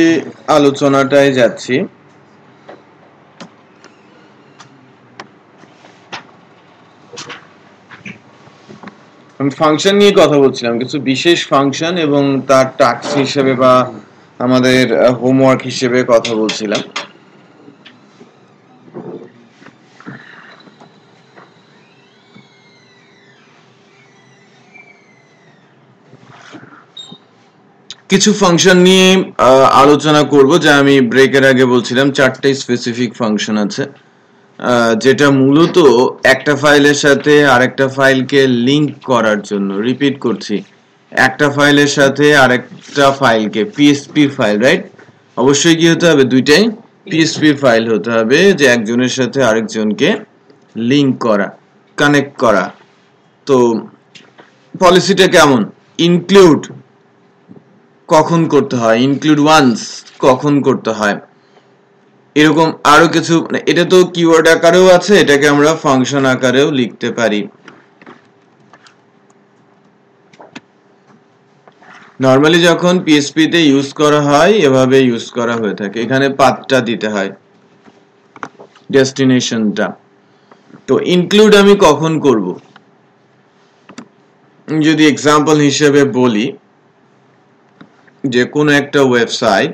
আলোচনাটায় যাচ্ছি। আমি ফাংশন নিয়ে কথা বলছিলাম, কিছু বিশেষ ফাংশন এবং তার টাস্ক হিসেবে বা আমাদের হোমওয়ার্ক হিসেবে কথা বলছিলাম। কিছু ফাংশন নিয়ে আলোচনা করব, যা আমি ব্রেকের আগে বলছিলাম 4টে স্পেসিফিক ফাংশন আছে, যেটা মূলত একটা ফাইলের সাথে আরেকটা ফাইলকে লিংক করার জন্য। রিপিট করছি, একটা ফাইলের সাথে আরেকটা ফাইলকে, পিএসপি ফাইল, রাইট, অবশ্যই কি হতে হবে, দুইটাই পিএসপি ফাইল হতে হবে, যে একজনের সাথে আরেকজনকে লিংক করা, কানেক্ট করা। তো পলিসিটা কেমন, ইনক্লুড কখন করতে হয়, ইনক্লুড ওয়ান্স কখন করতে হয়, এরকম আরো কিছু। এটা তো কিওয়ার্ড আকারেও আছে, এটাকে আমরা ফাংশন আকারেও লিখতে পারি। নরমালি যখন পিএসপি তে ইউজ করা হয় এভাবে ইউজ করা হয়ে থাকে, এখানে পাথটা দিতে হয়, ডেস্টিনেশনটা। তো ইনক্লুড আমি কখন করব, যদি এক্সাম্পল হিসেবে বলি, যে কোনো একটা ওয়েবসাইট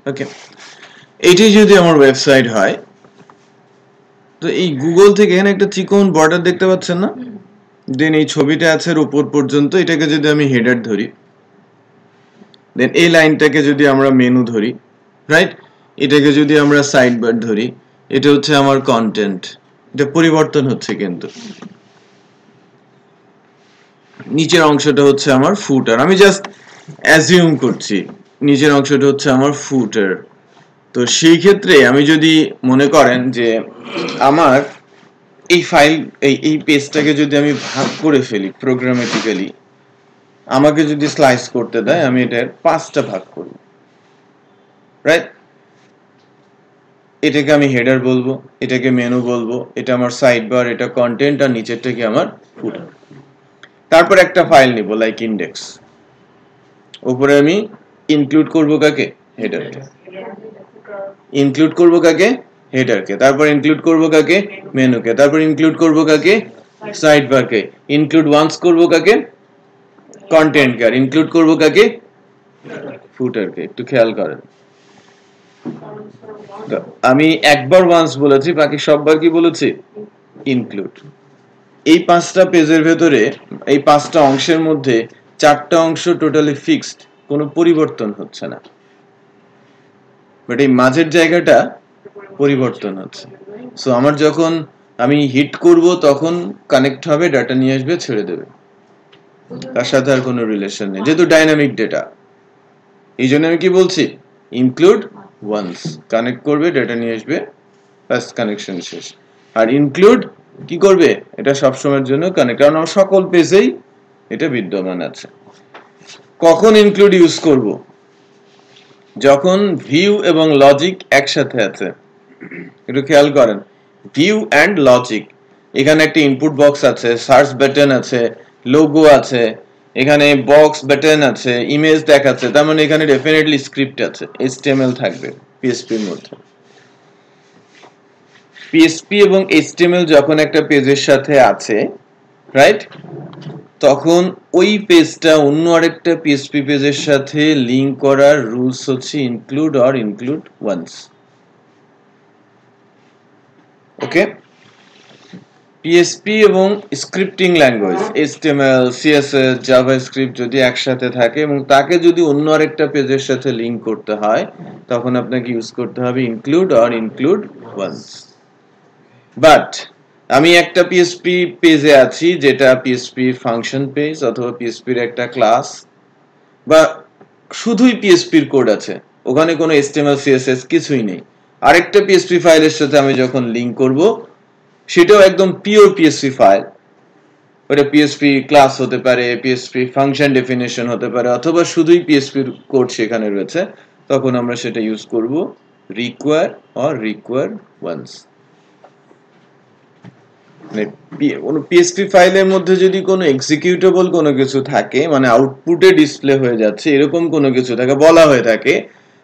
ওকে, এইটাই যদি আমার ওয়েবসাইট হয়, তো এই গুগল থেকে এখানে একটা চিকন বর্ডার দেখতে পাচ্ছেন না, দেন এই ছবিটা আছে উপর পর্যন্ত, এটাকে যদি আমি হেডার ধরি, দেন এই লাইনটাকে যদি আমরা মেনু ধরি, রাইট, এটাকে যদি আমরা সাইড বার ধরি, এটা হচ্ছে আমার কন্টেন্ট। এটা পরিবর্তন হচ্ছে, কিন্তু নিচের অংশটা হচ্ছে আমার ফুটার। আমি জাস্ট অ্যাজিউম করছি নিচের অংশটা হচ্ছে আমার ফুটার। তো সেই ক্ষেত্রে আমি যদি মনে করেন যে আমার এই ফাইল, এই পেজটাকে যদি আমি ভাগ করে ফেলি প্রোগ্রামেটিক্যালি, আমাকে যদি স্লাইস করতে দেয়, আমি এটার 5টা ভাগ করব, রাইট। এটাকে আমি হেডার বলবো, এটাকে মেনু বলবো, এটা আমার সাইড বার, এটা কন্টেন্ট, আর নিচেরটা কি আমার ফুটার। তারপর একটা ফাইল নিব লাইক ইন্ডেক্স, উপরে আমি ইনক্লুড করব কাকে, হেডারকে। ইনক্লুড করব কাকে, হেডারকে। তারপর ইনক্লুড করব কাকে, মেনুকে। তারপর ইনক্লুড করব কাকে, সাইড বারকে। ইনক্লুড ওয়ান্স করব কাকে, কন্টেন্টকে। আর ইনক্লুড করব কাকে, ফুটারকে। একটু খেয়াল করেন, আমি একবার ওয়ান্স বলেছি, বাকি সববার কি বলেছি, ইনক্লুড। এই 5টা পেজের ভেতরে, এই 5টা অংশের মধ্যে 4টা অংশ টোটালি ফিক্সড, কোনো পরিবর্তন হচ্ছে না, বাট এই মাঝের জায়গাটা পরিবর্তন হচ্ছে। সো আমার যখন আমি হিট করব তখন কানেক্ট হবে, ডাটা নিয়ে আসবে, ছেড়ে দেবে, তার সাথে আর কোনো রিলেশন নেই, যেহেতু ডাইনামিক ডেটা। এই জন্য আমি কি বলছি, ইনক্লুড ওয়ান্স, কানেক্ট করবে, ডাটা নিয়ে আসবে, বাস কানেকশন শেষ। আর ইনক্লুড কি করবে, এটা সবসময়ের জন্য কানেক্ট, কারণ আমার সকল পেজেই এটা বিদ্যমান আছে। কখন ইনক্লুড ইউজ করব, যখন ভিউ এবং লজিক একসাথে আছে। একটু খেয়াল করেন, ভিউ এন্ড লজিক, এখানে একটা ইনপুট বক্স আছে, সার্চ বাটন আছে, লোগো আছে, এখানে বক্স বাটন আছে, ইমেজ দেখাচ্ছে, তার মানে এখানে ডেফিনেটলি স্ক্রিপ্ট আছে, HTML থাকবে পিএসপি এর মধ্যে। পিএসপি এবং HTML যখন একটা পেজের সাথে আছে, রাইট, তখন ওই পেজটা অন্য আরেকটা পিএসপি পেজের সাথে লিংক করার রুলস হচ্ছে include or include once. Okay, PHP এবং scripting language HTML, CSS, JavaScript যদি একসাথে থাকে এবং তাকে যদি অন্য আরেকটা পেজের সাথে লিংক করতে হয়, তখন আপনাকে ইউজ করতে হবে include or include once. But আমি একটা পিএসপি পেজে আছি, যেটা পিএসপি ফাংশন পেজ অথবা পিএসপির একটা ক্লাস, বা শুধুই পিএসপির কোড আছে, ওখানে কোনো HTML, CSS কিছুই নেই। আরেকটা পিএসপি ফাইলের সাথে আমি যখন লিংক করব, সেটাও একদম পিওর পিএসপি ফাইল, ওটা পিএসপি ক্লাস হতে পারে, পিএসপি ফাংশন ডেফিনেশন হতে পারে, অথবা শুধুই পিএসপির কোড সেখানে রয়েছে, তখন আমরা সেটা ইউজ করব require or require once. PSP ফাইলের মধ্যে যদি কোনো এক্সিকিউটেবল কোনো কিছু থাকে, মানে আউটপুটে ডিসপ্লে হয়ে যাচ্ছে এরকম কোনো কিছু থাকে, বলা হয়ে থাকে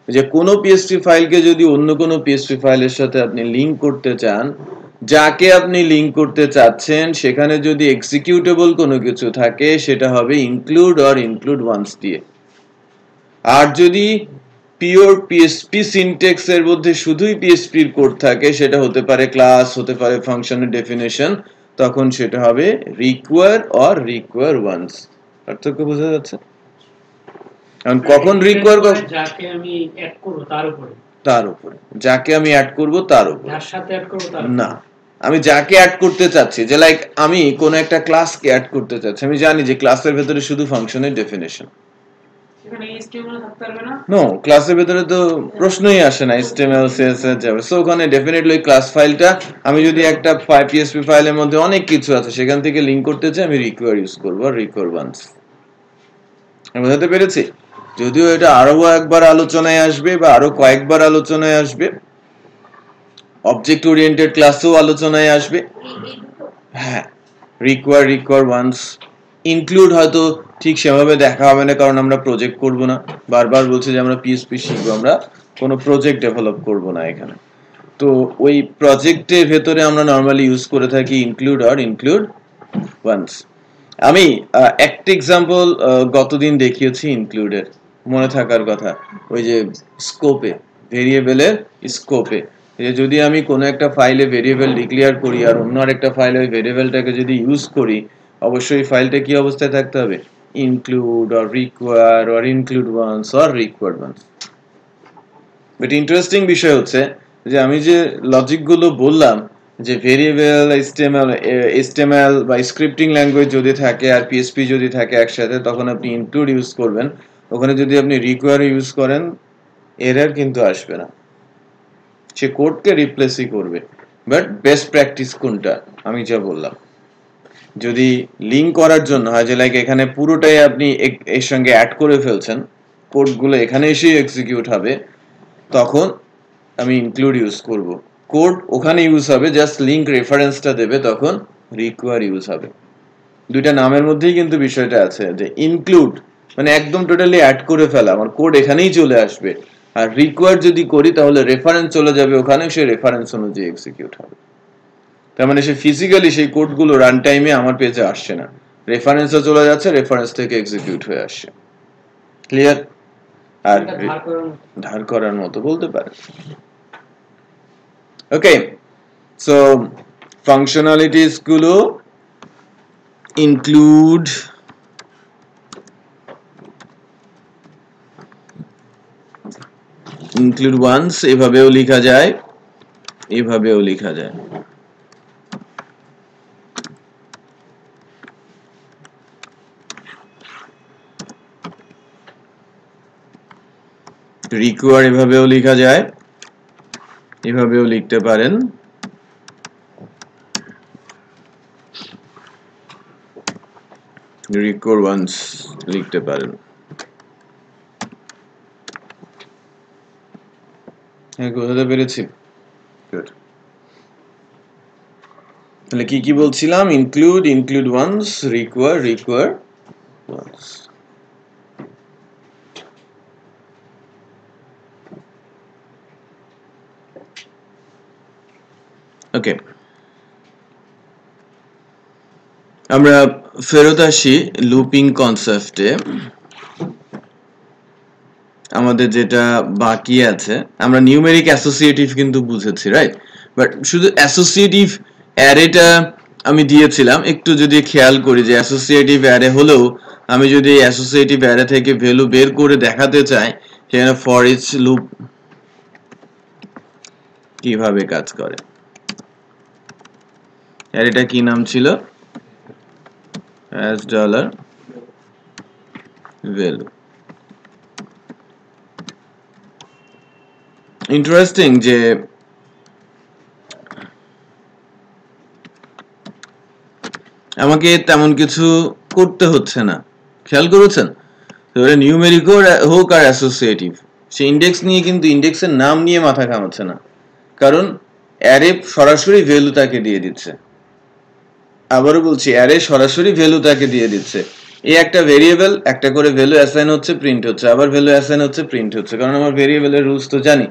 যে কোনো পিএসপি ফাইলকে যদি অন্য কোনো পিএসপি ফাইলের সাথে আপনি লিংক করতে চান, যাকে আপনি লিংক করতে চাচ্ছেন সেখানে যদি এক্সিকিউটেবল কোনো কিছু থাকে, সেটা হবে ইনক্লুড অর ইনক্লুড ওয়ান্স দিয়ে। আর যদি পিওর পিএসপি সিনট্যাক্স এর মধ্যে শুধুই পিএসপি এর কোড থাকে, সেটা হতে পারে ক্লাস, হতে পারে ফাংশনের ডেফিনেশন, তখন সেটা হবে রিকোয়ার অর রিকোয়ার ওয়ান্স। পার্থক্য বোঝা যাচ্ছে? কারণ কখন রিকোয়ার, যাকে আমি অ্যাড করব তার উপরে, তার উপরে, যাকে আমি অ্যাড করব তার উপরে, যার সাথে অ্যাড করব তার না, আমি যাকে অ্যাড করতে চাচ্ছি, যে লাইক আমি কোন একটা ক্লাসকে অ্যাড করতে চাচ্ছি, আমি জানি যে ক্লাসের ভেতরে শুধু ফাংশনের ডেফিনেশন, এখানে HTML থাকতে পারবে না। নো, ক্লাসের ভেতরে তো প্রশ্নই আসে না HTML, CSS, যাবে। সো ওখানে ডেফিনেটলি ওই ক্লাস ফাইলটা, আমি যদি একটা পিএসপি ফাইলের মধ্যে অনেক কিছু আছে সেখান থেকে লিংক করতে চাই, আমি রিকোয়ার ইউজ করব, রিকোয়ার ওয়ান্স। বুঝতে পেরেছি? যদিও এটা আরো একবার আলোচনায় আসবে, বা আরো কয়েকবার আলোচনায় আসবে, অবজেক্ট ওরিয়েন্টেড ক্লাসেও আলোচনায় আসবে। হ্যাঁ, রিকোয়ার, রিকোয়ার ওয়ান্স, ইনক্লুড হয়তো ঠিক সেভাবে দেখা হবে না, কারণ আমরা প্রজেক্ট করব না। বারবার বলছি যে আমরা পিএসপি শিখবো, আমরা কোনো প্রজেক্ট ডেভেলপ করব না এখানে। তো ওই প্রজেক্টের ভেতরে আমরা নরমালি ইউজ করে থাকি ইনক্লুড অর ইনক্লুড ওয়ান্স। আমি একটা এক্সাম্পল গতদিন দেখিয়েছি ইনক্লুডের, মনে থাকার কথা, ওই যে স্কোপে, ভেরিয়েবলের স্কোপে, যে যদি আমি কোনো একটা ফাইলে ভেরিয়েবল ডিক্লেয়ার করি আর অন্য আরেকটা ফাইলে ওই ভেরিয়েবলটাকে যদি ইউজ করি, অবশ্যই ফাইলটা কি অবস্থায় থাকতে হবে, include or require or include once or require once. But interesting বিষয় হচ্ছে যে আমি যে লজিকগুলো বললাম, যে ভেরিয়েবল, HTML বা স্ক্রিপ্টিং ল্যাঙ্গুয়েজ যদি থাকে আর পিএসপি যদি থাকে একসাথে, তখন আপনি ইনক্লুড ইউজ করবেন। ওখানে যদি আপনি রিকোয়ার ইউজ করেন, এরর কিন্তু আসবে না, সে কোডকে রিপ্লেসই করবে। বাট বেস্ট প্র্যাকটিস কোনটা, আমি যা বললাম, যদি লিংক করার জন্য হয়, যে লাইক এখানে পুরোটাই আপনি এর সঙ্গে অ্যাড করে ফেলছেন, কোডগুলো এখানে এসেই এক্সিকিউট হবে, তখন আমি ইনক্লুড ইউজ করব, কোড ওখানে ইউজ হবে, জাস্ট লিংক রেফারেন্সটা দেবে, তখন রিকোয়ার ইউজ হবে। দুইটা নামের মধ্যেই কিন্তু বিষয়টা আছে যে ইনক্লুড মানে একদম টোটালি অ্যাড করে ফেলা, আমার কোড এখানেই চলে আসবে, আর রিকোয়ার যদি করি তাহলে রেফারেন্স চলে যাবে ওখানে, সে রেফারেন্স অনুযায়ী এক্সিকিউট হবে। তার মানে সে ফিজিক্যালি সেই কোডগুলো রান টাইমে আমার পেজে আসছে না, রেফারেন্সে চলে যাচ্ছে, রেফারেন্স থেকে এক্সিকিউট হয়ে আসছে। ক্লিয়ার? আর ধার করার মতো বলতে পারে। ওকে, সো ফাংশনালিটিস গুলো ইনক্লুড ওয়ান্স এভাবেও লেখা যায়, এভাবেও লেখা যায়। রিকোয়ার এভাবেও লেখা যায়, এভাবেও লিখতে পারেন। রিকোয়ার ওয়ান্স লিখতে পারেন। হ্যাঁ, বুঝতে পেরেছি। গুড। তাহলে কি কি বলছিলাম? Include once, require once. Okay, আমরা ফেরত আসি লুপিং কনসেপ্টে। আমাদের যেটা বাকি আছে, আমরা নিউমেরিক অ্যাসোসিয়েটিভ কিন্তু বুঝেছি, রাইট? বাট শুধু অ্যাসোসিয়েটিভ অ্যারেটা আমি দিয়েছিলাম, একটু যদি খেয়াল করি যে অ্যাসোসিয়েটিভ অ্যারে হলেও আমি যদি অ্যাসোসিয়েটিভ অ্যারে থেকে ভ্যালু বের করে দেখাতে চাই, সেখানে ফর ইচ লুপ কিভাবে কাজ করে। অ্যারেটা কি নাম ছিল? as $value। ইন্টারেস্টিং যে আমাকে তেমন কিছু করতে হচ্ছে না, খেয়াল করেছেন? নিউমেরিক হোক আর অ্যাসোসিয়েটিভ, সে ইন্ডেক্স নিয়ে কিন্তু ইন্ডেক্সের নাম নিয়ে মাথা ঘামাচ্ছে না, কারণ অ্যারে সরাসরি ভ্যালু তাকে দিয়ে দিচ্ছে। আবারও বলছি, অ্যারে সরাসরি ভ্যালু তাকে দিয়ে দিচ্ছে। এই একটা ভেরিয়েবল, একটা করে ভ্যালু অ্যাসাইন হচ্ছে, প্রিন্ট হচ্ছে, আবার ভ্যালু অ্যাসাইন হচ্ছে, প্রিন্ট হচ্ছে, কারণ আমার ভেরিয়েবলের রুলস তো জানি।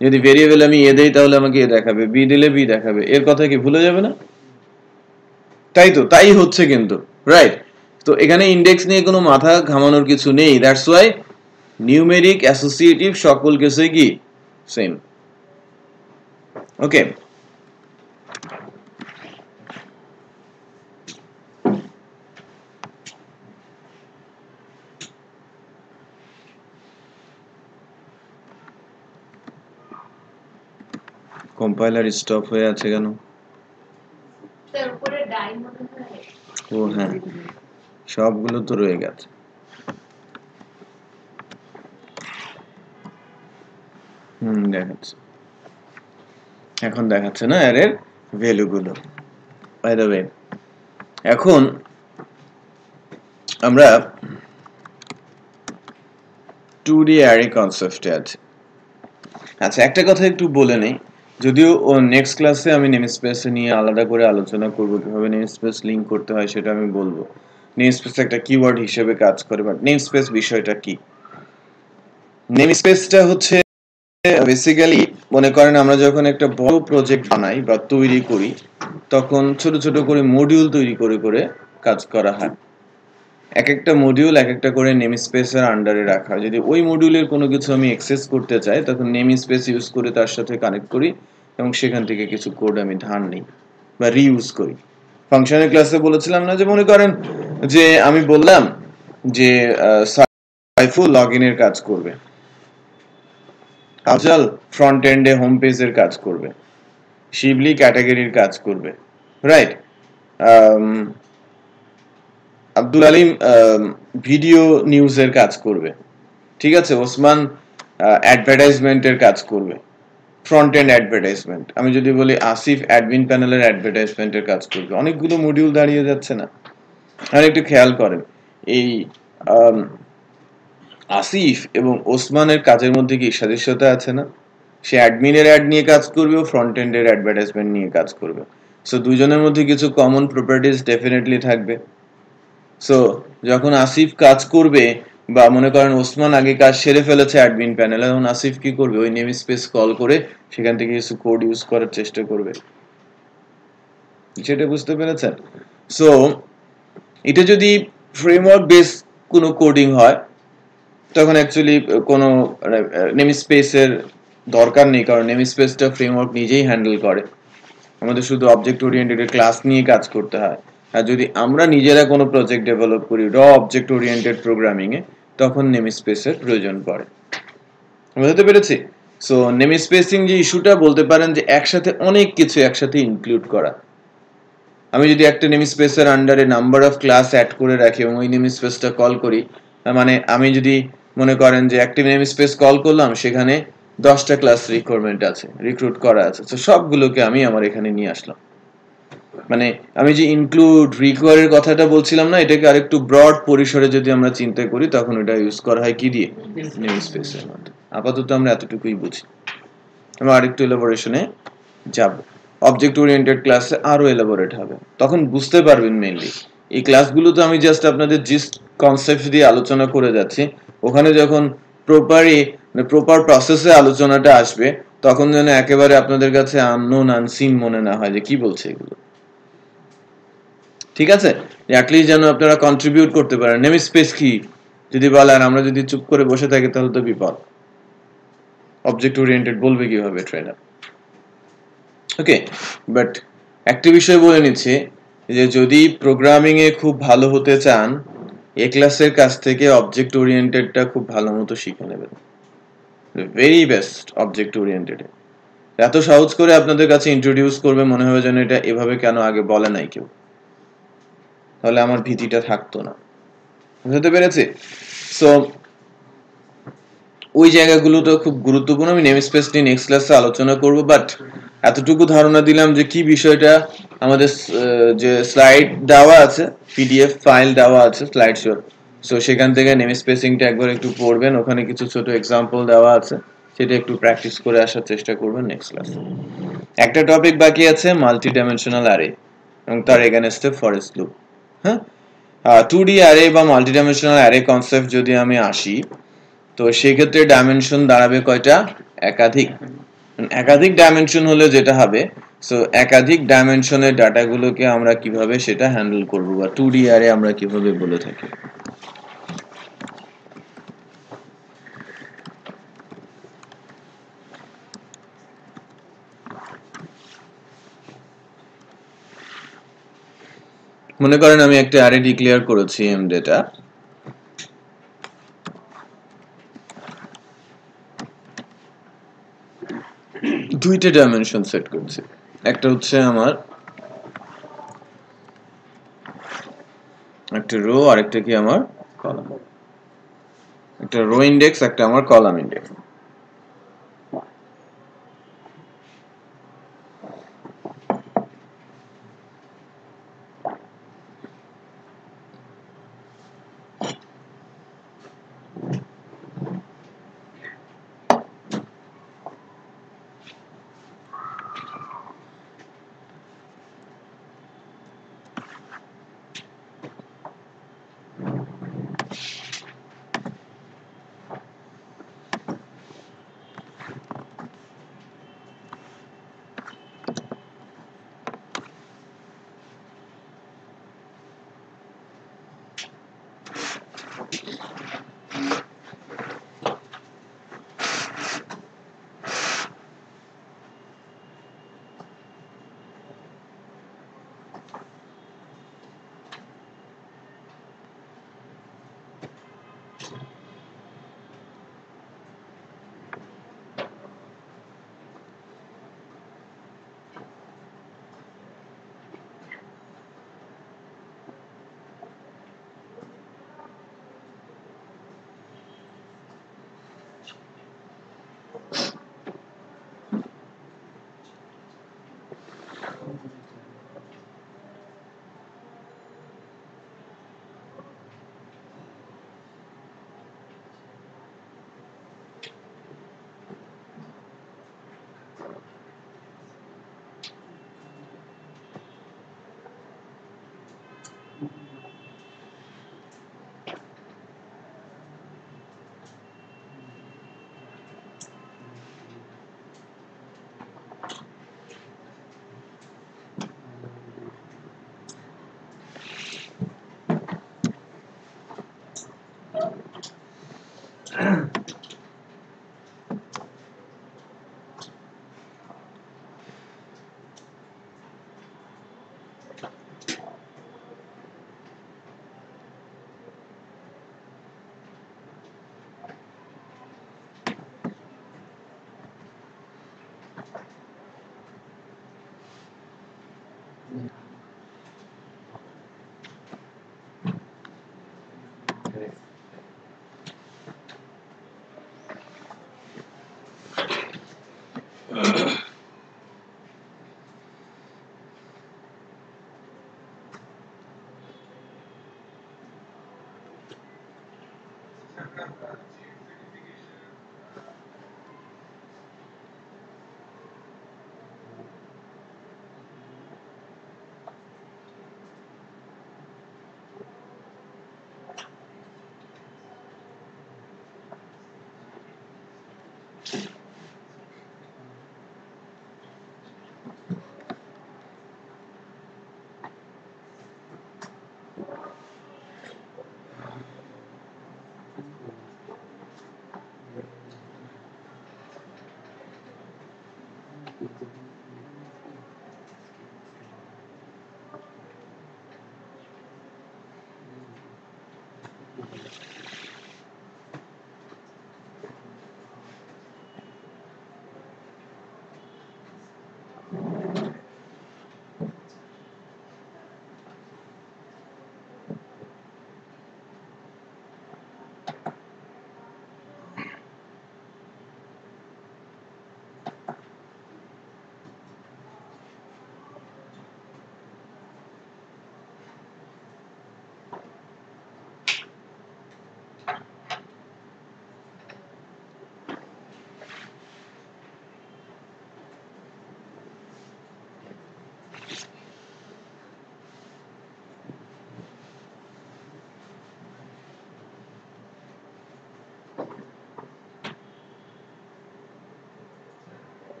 যদি ভেরিয়েবল আমি এ দেই তাহলে আমাকে এ দেখাবে, বি দিলে বি দেখাবে, এর কথা কি ভুলে যাবে না? তাই তো, তাই হচ্ছে কিন্তু, রাইট? তো এখানে ইন্ডেক্স নিয়ে কোনো মাথা ঘামানোর কিছু নেই। দ্যাটস ওয়াই নিউমেরিক অ্যাসোসিয়েটিভ সকল কেসে কি সেম। ওকে, কম্পাইলার স্টপ হয়ে আছে কেন? ও হ্যাঁ, সবগুলো তো রয়ে গেছে। দেখাচ্ছে, এখন দেখাচ্ছে না অ্যারের ভ্যালু গুলো। বাই দ্য ওয়ে, এখন আমরা 2D অ্যারে কনসেপ্টে আছি। আচ্ছা, একটা কথা একটু বলে নেই, যদিও ও নেক্সট ক্লাসে আমি নেমস্পেস নিয়ে আলাদা করে আলোচনা করব, কিভাবে নেমস্পেস লিংক করতে হয় সেটা আমি বলবো। নেমস্পেস একটা কিওয়ার্ড হিসেবে কাজ করে, বাট নেমস্পেস বিষয়টা কি? নেমস্পেসটা হচ্ছে বেসিক্যালি, মনে করেন আমরা যখন একটা বড় প্রজেক্ট বানাই বা তৈরি করি, তখন ছোট ছোট করে মডিউল তৈরি করে করে কাজ করা হয়। এক একটা মডিউল এক একটা করে নেম স্পেসের আন্ডারে রাখা হয়। যদি ওই মডিউলের কোনো কিছু আমি অ্যাক্সেস করতে চাই, তখন নেম স্পেস ইউজ করে তার সাথে কানেক্ট করি এবং সেখান থেকে কিছু কোড আমি ধার নিই বা রিইউজ করি। ফাংশনের ক্লাসে বলেছিলাম না যে, মনে করেন যে আমি বললাম যে সাইফুল লগইনের কাজ করবে, আফজাল ফ্রন্ট এন্ডে হোম পেজের কাজ করবে, শিবলি ক্যাটাগরির কাজ করবে, রাইট? আব্দুল আলিম ভিডিও নিউজের কাজ করবে, ঠিক আছে? ওসমান অ্যাডভার্টাইজমেন্টের কাজ করবে, ফ্রন্ট এন্ড অ্যাডভার্টাইজমেন্ট। আমি যদি বলি আসিফ অ্যাডমিন প্যানেলের অ্যাডভার্টাইজমেন্টের কাজ করবে, অনেকগুলো মডিউল দাঁড়িয়ে যাচ্ছে না? আর একটু খেয়াল করেন, এই আসিফ এবং ওসমানের কাজের মধ্যে কি সাদৃশ্যতা আছে না? সে অ্যাডমিনের অ্যাড নিয়ে কাজ করবে, ও ফ্রন্ট এন্ডের অ্যাডভার্টাইজমেন্ট নিয়ে কাজ করবে। সো দুজনের মধ্যে কিছু কমন প্রপার্টিজ ডেফিনেটলি থাকবে। সো যখন আসিফ কাজ করবে, বা মনে করেন ওসমান আগে কাজ সেরে ফেলেছে অ্যাডমিন প্যানেলে, তখন আসিফ কি করবে, ওই নেম স্পেস কল করে সেখান থেকে কিছু কোড ইউজ করার চেষ্টা করবে। সেটা বুঝতে পেরেছেন? সো এটা যদি ফ্রেমওয়ার্ক বেস কোনো কোডিং হয়, তখন অ্যাকচুয়ালি কোনো নেম স্পেসের দরকার নেই, কারণ নেম স্পেসটা ফ্রেমওয়ার্ক নিজেই হ্যান্ডেল করে। আমাদের শুধু অবজেক্ট ওরিয়েন্টেড ক্লাস নিয়ে কাজ করতে হয়। আর যদি আমরা নিজেরা কোনো প্রজেক্ট ডেভেলপ করি অবজেক্ট ওরিয়েন্টেড প্রোগ্রামিং এ, তখন নেম স্পেসের প্রয়োজন পড়ে। বুঝতে পেরেছি? সো নেম স্পেসিং যে ইস্যুটা, বলতে পারেন যে একসাথে অনেক কিছু একসাথে ইনক্লুড করা। আমি যদি একটা নেম স্পেসের আন্ডারে নাম্বার অফ ক্লাস অ্যাড করে রাখি এবং ওই নেম স্পেসটা কল করি, মানে আমি যদি মনে করেন যে অ্যাক্টিভ নেম স্পেস কল করলাম, সেখানে 10টা ক্লাস রিক্রুটমেন্ট আছে, রিক্রুট করা আছে, তো সবগুলোকে আমি আমার এখানে নিয়ে আসলাম। মানে আমি যে ইনক্লুড রিকোয়ারের কথাটা বলছিলাম না, এটাকে আরেকটু ব্রড পরিসরে যদি আমরা চিন্তা করি, তখন এটা ইউজ করা হয় কি দিয়ে, নেম স্পেসের মধ্যে। আপাতত আমরা এতটুকুই বুঝি, আমরা আরেকটু এলাবোরেশনে যাব। অবজেক্ট ওরিয়েন্টেড ক্লাসে আরো এলাবোরেট হবে, তখন বুঝতে পারবেন মেইনলি। এই ক্লাসগুলো তো আমি জাস্ট আপনাদের জিস্ট কনসেপ্ট দিয়ে আলোচনা করে যাচ্ছি, ওখানে যখন প্রপার প্রসেসে আলোচনাটা আসবে, তখন যেন একেবারে আপনাদের কাছে আননোন আনসিন মনে না হয় যে কি বলছে এগুলো। ঠিক আছে? অ্যাটলিস্ট যেন আপনারা কন্ট্রিবিউট করতে পারেন। নেম স্পেস কি যদি বলে, আর আমরা যদি চুপ করে বসে থাকি, তাহলে তো বিপদ। অবজেক্ট ওরিয়েন্টেড বলবে কিভাবে ট্রেনার? ওকে, বাট একটা বিষয় বলে নিচ্ছি, যে যদি প্রোগ্রামিং এ খুব ভালো হতে চান, এ ক্লাসের কাছ থেকে অবজেক্ট ওরিয়েন্টেডটা খুব ভালো মতো শিখে নেবেন। Very best object oriented. এত সহজ করে আপনাদের কাছে ইন্ট্রোডিউস করবে, মনে হবে যেন এটা এভাবে কেন আগে বলে নাই কেউ, তাহলে আমার ভীতিটা থাকতো না। বুঝতে পেরেছি? সো ওই জায়গাগুলো তো খুব গুরুত্বপূর্ণ। আমি নেম স্পেস নিয়ে নেক্সট ক্লাসে আলোচনা করব, বাট এতটুকু ধারণা দিলাম যে কি বিষয়টা। আমাদের যে স্লাইড দেওয়া আছে, পিডিএফ ফাইল দেওয়া আছে স্লাইড শো, সো সেখান থেকে নেম স্পেসিংটা একবার একটু পড়বেন, ওখানে কিছু ছোট এক্সাম্পল দেওয়া আছে, সেটা একটু প্র্যাকটিস করে আসার চেষ্টা করবেন নেক্সট ক্লাসে। একটা টপিক বাকি আছে, মাল্টি ডাইমেনশনাল অ্যারে এবং তার এগেনস্টে ফরেস্ট লুপ। হ্যাঁ, 2D অ্যারে বা মাল্টি ডাইমেনশনাল অ্যারে কনসেপ্ট যদি আমি আসি, তো সেই ক্ষেত্রে ডাইমেনশন দাঁড়াবে কয়টা? একাধিক। একাধিক ডাইমেনশন হলে যেটা হবে, সো একাধিক ডাইমেনশনের ডাটাগুলোকে আমরা কিভাবে সেটা হ্যান্ডেল করব, বা 2D অ্যারে আমরা কিভাবে বলে থাকি। মনে করেন আমি একটা অ্যারে ডিক্লেয়ার করেছি এম ডেটা, দুইটা ডাইমেনশন সেট করছি। একটা হচ্ছে আমার একটা রো, আরেকটা কি আমার কলাম। একটা রো ইন্ডেক্স, একটা আমার কলাম ইন্ডেক্স।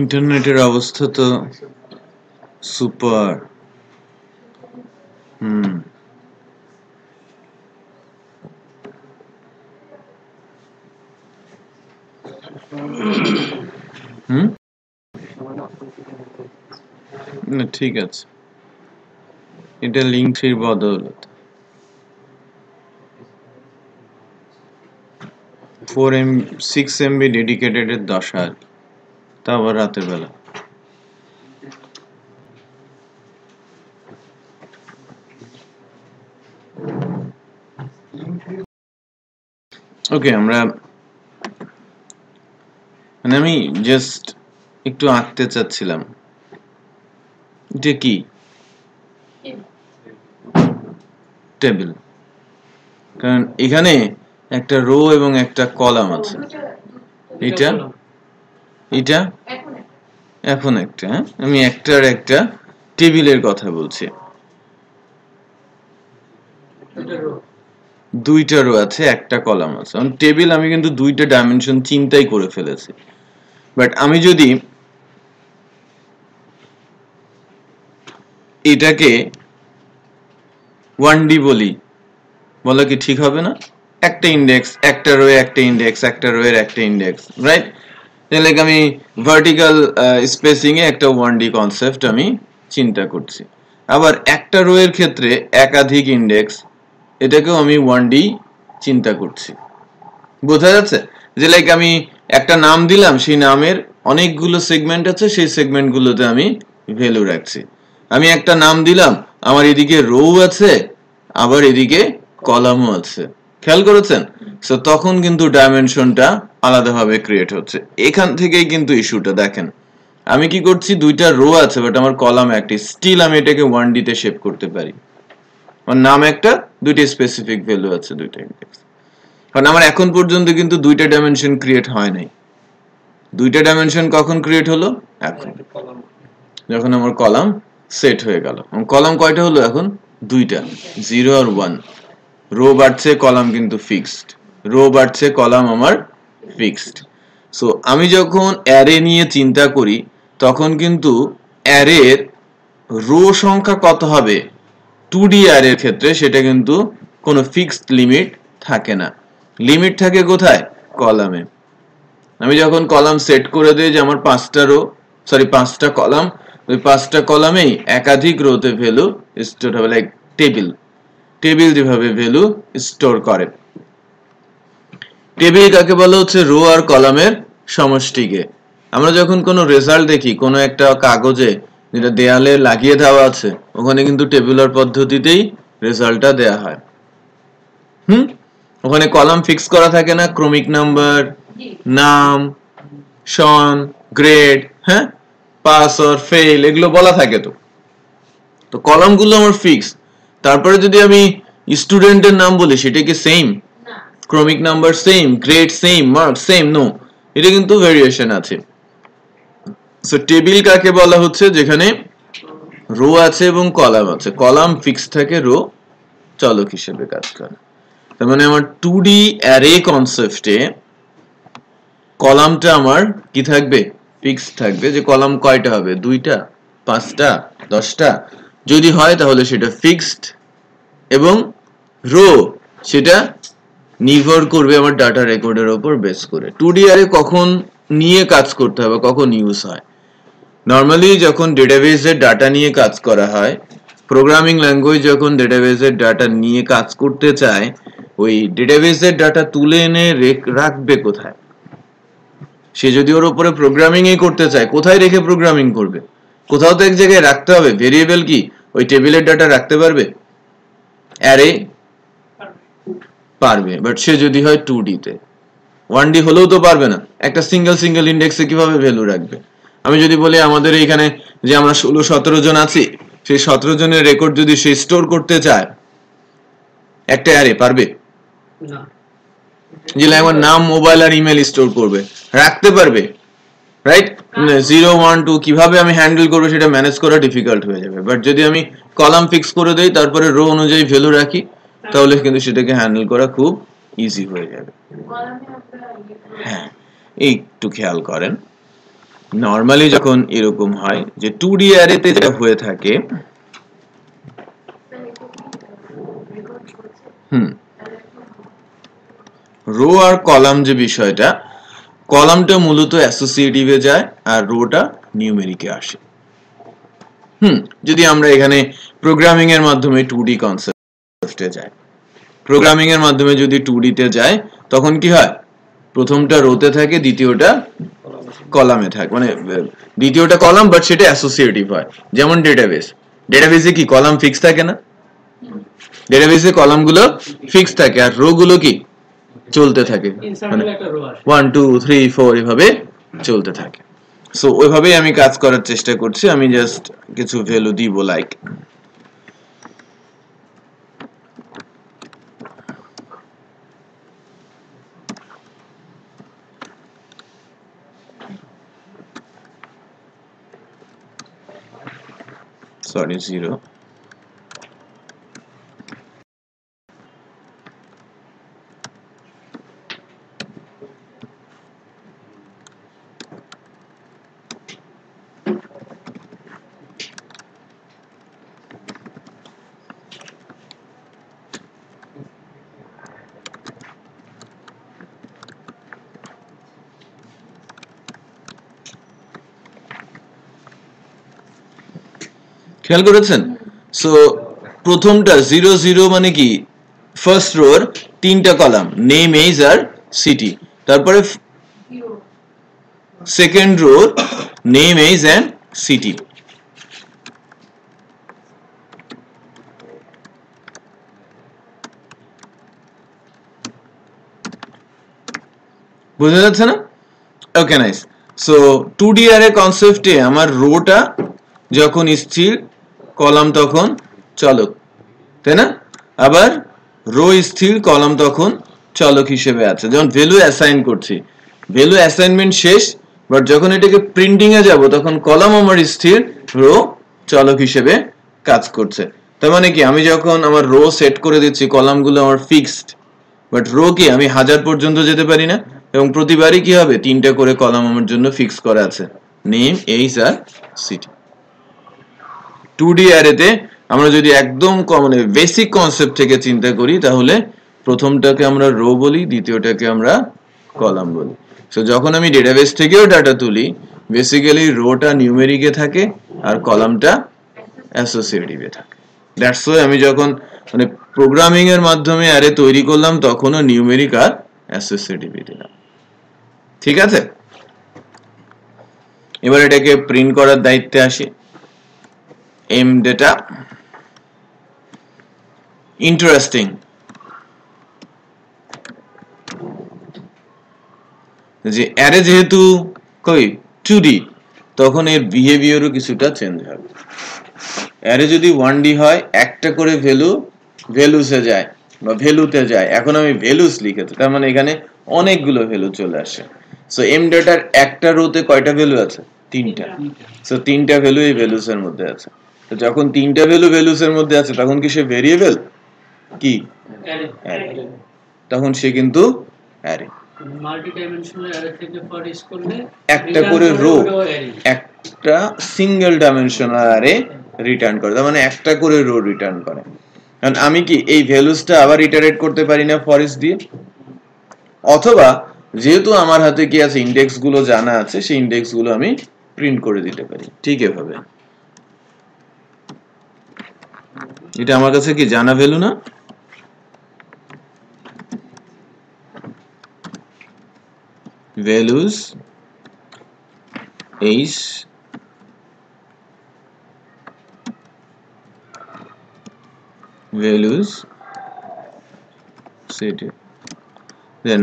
ইন্টারনেটের অবস্থা তো সুপার। হুম হুম না ঠিক আছে, এটা লিঙ্ক থ্রির বদৌলত। 6 MB ডেডিকেটেড এর দশা আর কি, তা আবার রাতের বেলা। ওকে, আমরা মানে আমি জাস্ট একটু আঁকতে চাচ্ছিলাম, এটা কি টেবিল, কারণ এখানে একটা রো এবং একটা কলাম আছে। এটা এটা এখন একটা, হ্যাঁ আমি একটার একটা টেবিলের কথা বলছি। দুইটা রো আছে, একটা কলাম আছে। টেবিল আমি কিন্তু দুইটা ডাইমেনশন চিন্তাই করে ফেলেছি। বাট আমি যদি এটাকে 1D বলি, বলা কি ঠিক হবে না? একটা ইন্ডেক্স, একটা রো, একটা ইন্ডেক্স, একটা রো এর একটা ইন্ডেক্স, রাইট? লাইক আমি ভার্টিক্যাল স্পেসিং এ একটা 1D কনসেপ্ট আমি চিন্তা করছি। আবার একটা রো এর ক্ষেত্রে একাধিক ইন্ডেক্স, এটাকেও আমি 1D চিন্তা করছি। বোঝা যাচ্ছে যে লাইক আমি একটা নাম দিলাম, সেই নামের অনেকগুলো সেগমেন্ট আছে, সেই সেগমেন্টগুলোতে আমি ভ্যালু রাখছি। আমি একটা নাম দিলাম, আমার এদিকে রো আছে, আবার এদিকে কলামও আছে। খেয়াল করেছেন? সো তখন কিন্তু ডাইমেনশনটা আলাদাভাবে ক্রিয়েট হচ্ছে। এখান থেকেই কিন্তু ইস্যুটা দেখেন। আমি কি করছি, দুইটা রো আছে বাট আমার কলাম একটি, স্টিল আমি এটাকে 1D তে শেপ করতে পারি। আমার নাম একটা, দুইটা স্পেসিফিক ভ্যালু আছে, দুইটা ইন্ডেক্স। কারণ আমার এখন পর্যন্ত কিন্তু দুইটা ডাইমেনশন ক্রিয়েট হয় নাই। দুইটা ডাইমেনশন কখন ক্রিয়েট হলো? এখন, যখন আমার কলাম সেট হয়ে গেল। কলাম কয়টা হলো এখন? দুইটা, 0 আর 1। রো বাড়ছে, কলাম কিন্তু ফিক্সড। রো বাড়ছে, কলাম আমার ফিক্সড। সো আমি যখন অ্যারে নিয়ে চিন্তা করি তখন কিন্তু অ্যারের রো সংখ্যা কত হবে 2D অ্যারের ক্ষেত্রে সেটা কিন্তু কোনো ফিক্সড লিমিট থাকে না। লিমিট থাকে কোথায়? কলামে। আমি যখন কলাম সেট করে দেই যে আমার 5টা কলাম, ওই 5টা কলামেই একাধিক রোতে ভ্যালু স্টোর হবে, লাইক টেবিল যেভাবে ভ্যালু স্টোর করে। টেবিল কাকে বলা হচ্ছে? রো আর কলামের সমষ্টিকে। আমরা যখন কোনো রেজাল্ট দেখি কোনো একটা কাগজে যেটা দেয়ালে লাগিয়ে দেওয়া আছে, ওখানে কিন্তু টেবিলার পদ্ধতিতেই রেজাল্টটা দেয়া হয়। ওখানে কলাম ফিক্স করা থাকে না, ক্রমিক নাম্বার, নাম, সন, গ্রেড, হ্যাঁ, পাস অর ফেল, এগুলো বলা থাকে। তো কলামগুলো আমার ফিক্স। তারপরে যদি আমি স্টুডেন্টের নাম বলি সেটা কি সেম? ক্রমিক number same, grade same, mark same? No, এটা কিন্তু ভেরিয়েশন আছে। সো টেবিল কাকে বলা হচ্ছে? যেখানে রো আছে এবং কলাম আছে, কলাম ফিক্স থাকে, রো চলক হিসেবে কাজ করে। তার মানে আমার 2D অ্যারে কনসেপ্টে কলামটা আমার কি থাকবে? ফিক্স থাকবে। যে কলাম কয়টা হবে? 2টা, 5টা, 10টা? যদি হয় তাহলে সেটা ফিক্সড, এবং রো সেটা নির্ভর করবে আমার ডাটা রেকর্ডের উপর বেস করে। 2D অ্যারে কখন নিয়ে কাজ করতে হবে, কখন ইউজ হয়? নর্মালি যখন ডেটাবেসের ডাটা নিয়ে কাজ করা হয়, প্রোগ্রামিং ল্যাঙ্গুয়েজ যখন ডেটাবেসের ডাটা নিয়ে কাজ করতে চায়, ওই ডেটাবেসের ডাটা তুলে এনে রাখবে কোথায়? সে যদি ওর উপরে প্রোগ্রামিং করতে চায়, কোথায় রেখে প্রোগ্রামিং করবে? কোথাও তো এক জায়গায় রাখতে হবে। ভেরিয়েবল কি ওই টেবিলের ডাটা রাখতে পারবে? অ্যারে পারবে, বাট সে যদি হয় 2D তে। 1D হলেও তো পারবে না। একটা সিঙ্গেল ইন্ডেক্সে কিভাবে ভ্যালু রাখবে? আমি যদি বলি আমাদের এখানে যে আমরা 16-17 জন আছি, সেই 17 জনের রেকর্ড যদি সে স্টোর করতে চায়, একটা অ্যারে পারবে? না। যে আমার নাম, মোবাইল আর ইমেল স্টোর করবে, রাখতে পারবে? রাইট? 0, 1, 2 কিভাবে আমি হ্যান্ডেল করবো সেটা ম্যানেজ করা ডিফিকাল্ট হয়ে যাবে। বাট যদি আমি কলাম ফিক্স করে দেই, তারপরে রো অনুযায়ী ভ্যালু রাখি, তাহলে কিন্তু সেটাকে হ্যান্ডেল করা খুব ইজি হয়ে যাবে। হ্যাঁ, একটু খেয়াল করেন, নর্মালি যখন এরকম হয় যে 2D অ্যারেতে যেটা হয়ে থাকে, রো আর কলাম যে বিষয়টা, কলামটা মূলত অ্যাসোসিয়েটিভে যায় আর রোটা নিউমেরিকে আসে। যদি আমরা এখানে প্রোগ্রামিং এর মাধ্যমে 2D কনসেপ্টে যাই, প্রোগ্রামিং এর মাধ্যমে যদি 2D তে যায়, তখন কি হয়? প্রথমটা রোতে থাকে, দ্বিতীয়টা কলামে থাকে, মানে দ্বিতীয়টা কলাম, বাট সেটা অ্যাসোসিয়েটিভ হয়। যেমন ডেটাবেসে কি কলাম ফিক্স থাকে না? ডেটাবেসে কলামগুলো ফিক্স থাকে আর রো গুলো কি চলতে থাকে, মানে 1, 2, 3, 4 এভাবে চলতে থাকে। সো ওইভাবেই আমি কাজ করার চেষ্টা করছি। আমি জাস্ট কিছু ভ্যালু দিব, লাইক sorry 0, খেয়াল করেছেন? সো প্রথমটা 0, 0 মানে কি? ফার্স্ট রোর 3টা কলাম, নেম, এজ আর সিটি। তারপরে সেকেন্ড রোর নেম, এজ এন্ড সিটি। বুঝা যাচ্ছে না? Okay, nice. So 2D array কনসেপ্টে আমার রোটা যখন স্থির, কলাম তখন চলক, তাই না? আবার রো স্থির, কলাম তখন চলক হিসেবে আছে। যখন ভ্যালু অ্যাসাইন করছি, ভ্যালু অ্যাসাইনমেন্ট শেষ, বাট যখন এটাকে প্রিন্টিং এ যাব, তখন কলাম আমার স্থির, রো চলক হিসেবে কাজ করছে। তার মানে কি, আমি যখন আমার রো সেট করে দিচ্ছি, কলামগুলো আমার ফিক্সড, বাট রো কি আমি 1000 পর্যন্ত যেতে পারি না? এবং প্রতিবারই কি হবে, 3টা করে কলাম আমার জন্য ফিক্স করা আছে, নেম, এইজ আর সিটি। 2D অ্যারেতে আমরা যদি একদম মানে বেসিক কনসেপ্ট থেকে চিন্তা করি, তাহলে প্রথমটাকে আমরা রো বলি, দ্বিতীয়টাকে আমরা কলাম বলি। সো যখন আমি ডেটাবেস থেকেও ডাটা তুলি, বেসিক্যালি রোটা নিউমেরিকে থাকে আর কলামটা অ্যাসোসিয়েটিভে থাকে। দ্যাটস ওয়াই আমি যখন মানে প্রোগ্রামিং এর মাধ্যমে অ্যারে তৈরি করলাম, তখনও নিউমেরিক আর অ্যাসোসিয়েটিভ দিলাম। ঠিক আছে, এবার এটাকে প্রিন্ট করার দায়িত্বে আসি। এম ডেটা ইন্টারেস্টিং, যে অ্যারে যেহেতু কই 2D, তখন এর বিহেভিয়ারও কিছুটা চেঞ্জ হবে। অ্যারে যদি 1D হয়, একটা করে ভ্যালুসে যায় বা ভ্যালুতে যায়, এখন আমি ভ্যালুস লিখেছি, তার মানে এখানে অনেকগুলো ভ্যালু চলে আসে। সো এম ডেটার একটা রোতে কয়টা ভ্যালু আছে? 3টা। সো 3টা ভ্যালু এই ভ্যালুসের মধ্যে আছে। তো যখন 3টা ভ্যালু ভ্যালুসের মধ্যে আছে, তখন কি সে ভেরিয়েবল? কি অ্যারে, তখন সে কিন্তু অ্যারে। মাল্টি ডাইমেনশনাল অ্যারে থেকে ফর ইচ করলে একটা করে রো, একটা সিঙ্গেল ডাইমেনশনাল অ্যারে রিটার্ন করে, তার মানে একটা করে রো রিটার্ন করে। কারণ আমি কি এই ভ্যালুসটা আবার ইটারেট করতে পারি না ফর ইচ দিয়ে? অথবা যেহেতু আমার হাতে কি আছে, ইনডেক্স গুলো জানা আছে, সেই ইনডেক্স গুলো আমি প্রিন্ট করে দিতে পারি। ঠিক এভাবে, এটা আমার কাছে কি জানা ভ্যালু না? Values age values city, then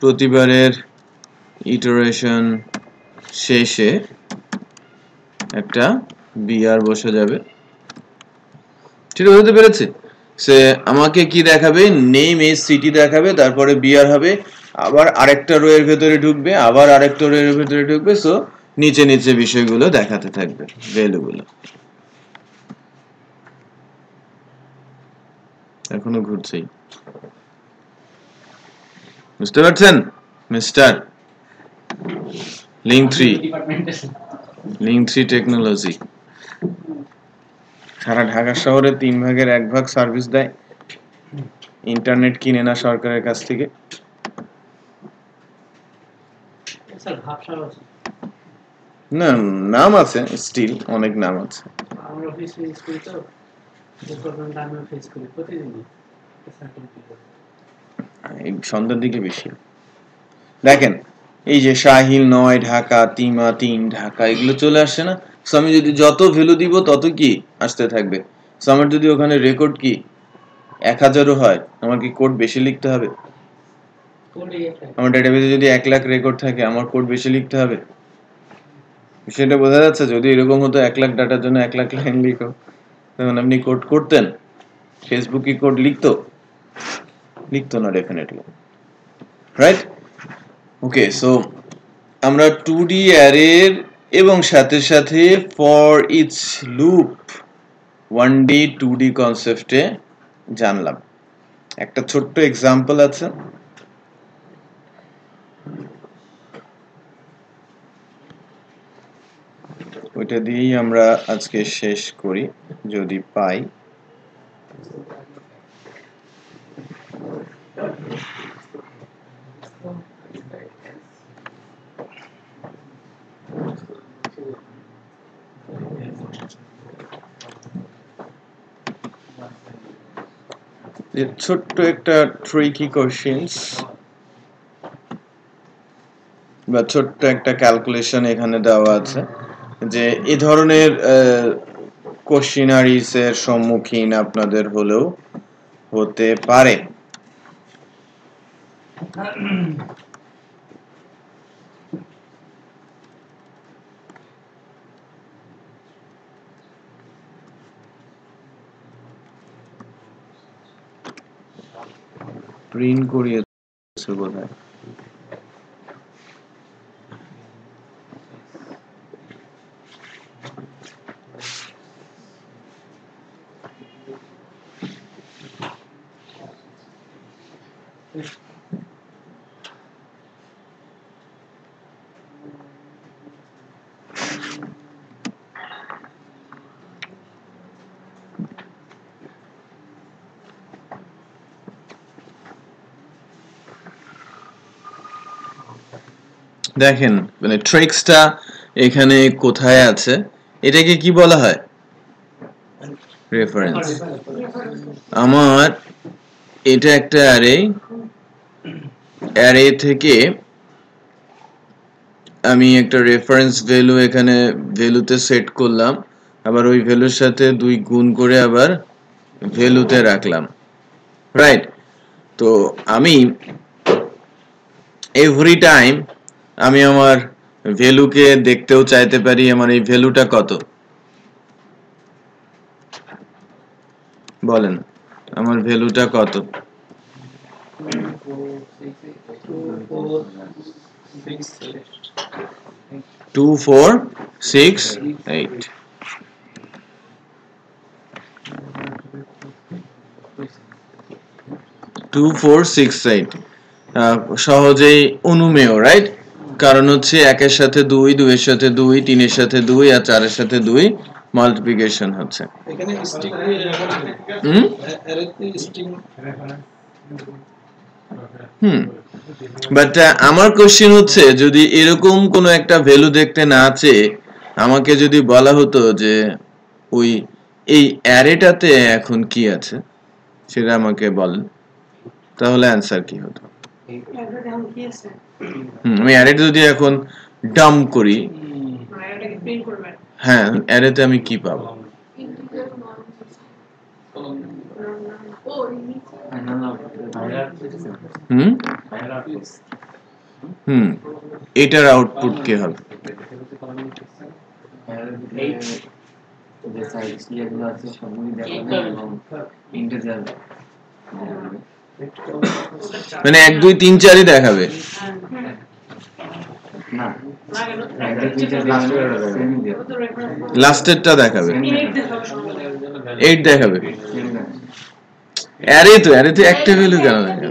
প্রতিবারের ইটারেশন শেষে একটা বিআর বসে যাবে। ঠিক বুঝতে পেরেছে? সে আমাকে কি দেখাবে, নেম এজ সিটি দেখাবে, তারপরে বিআর হবে, আবার আরেকটা রো এর ভেতরে ঢুকবে, আবার আরেকটা রো এর ভেতরে ঢুকবে। সো নিচে নিচে বিষয়গুলো দেখাতে থাকবে, ভ্যালুগুলো। এখনো ঘুরছেই, বুঝতে পারছেন মিস্টার? লিঙ্ক 3 টেকনোলজি সারা ঢাকা শহরে 3 ভাগের 1 ভাগ সার্ভিস দেয়, ইন্টারনেট কিনে না সরকারের কাছ থেকে। না, নাম আছে, স্টিল অনেক নাম আছে। আমরা অফিসে ইউজ করি তো, যে প্রবলেমটা আমি ফেস করি প্রতিদিনই। এই সন্ধ্যার দিকে বেশি দেখেন, এই যে শাহিল 9 ঢাকা, তিমা 3 ঢাকা, এগুলো চলে আসছে না? সো আমি যদি যত ভ্যালু দিব তত কি আসতে থাকবে। সো আমার যদি ওখানে রেকর্ড কি 1000ও হয়, আমার কি কোড বেশি লিখতে হবে? আমার ডেটাবেসে যদি 1 লাখ রেকর্ড থাকে, আমার কোড বেশি লিখতে হবে? সেটা বোঝা যাচ্ছে? যদি এরকম হতো 1 লাখ ডাটার জন্য 1 লাখ লাইন লিখো, তখন আপনি কোড করতেন? ফেসবুক কি কোড লিখতো না ডেফিনেটলি, রাইট? ওকে, সো আমরা 2D অ্যারের এবং সাথে সাথে for each loop 1D 2D কনসেপ্টে জানলাম। একটা ছোট্ট এক্সাম্পল আছে, ওইটা দিয়েই আমরা আজকে শেষ করি যদি পাই। ছোট্ট একটা ট্রিকি কোশ্চেনস বা ছোট্ট একটা ক্যালকুলেশন এখানে দেওয়া আছে, যে এই ধরনের কোশ্চেনারিজ এর সম্মুখীন আপনাদের হলেও হতে পারে। প্রিন্ট করিয়েছে বোধহয়। দেখেন মানে ট্রিক্সটা এখানে কোথায় আছে, এটাকে কি বলা হয়? রেফারেন্স। আমার এটা একটা অ্যারে, অ্যারে থেকে আমি একটা রেফারেন্স ভ্যালু এখানে ভ্যালুতে সেট করলাম, আবার ওই ভ্যালুর সাথে 2 গুণ করে আবার ভ্যালুতে রাখলাম, রাইট? তো আমি এভরি টাইম আমি আমার ভ্যালুকে দেখতেও চাইতে পারি আমার এই ভ্যালুটা কত, বলেন আমার ভ্যালুটা কত? 2 4 6 8 2 4 6 8 সহজেই অনুমেয়, রাইট? কারণ হচ্ছে 1 এর সাথে 2, 2 এর সাথে 2, 3 এর সাথে 2 আর 4 এর সাথে 2 মাল্টিপ্লিকেশন হচ্ছে। এখানে স্ট্রিং অ্যারেতে স্ট্রিং বাট আমার কোশ্চেন হচ্ছে যদি এরকম কোন একটা ভ্যালু দেখতে না চেয়ে আমাকে যদি বলা হতো যে ওই এই অ্যারেটাতে এখন কি আছে সেটা আমাকে বলেন, তাহলে অ্যানসার কি হতো? আমি অ্যারেটা যদি এখন ডাম্প করি, হ্যাঁ অ্যারেতে আমি কি পাবো? এটার আউটপুট কি হবে? মানে 1 2 3 4ই দেখাবে না, লাস্টেরটা দেখাবে 8 দেখাবে। অ্যারেতে একটা ভ্যালু কেন দেখাবে?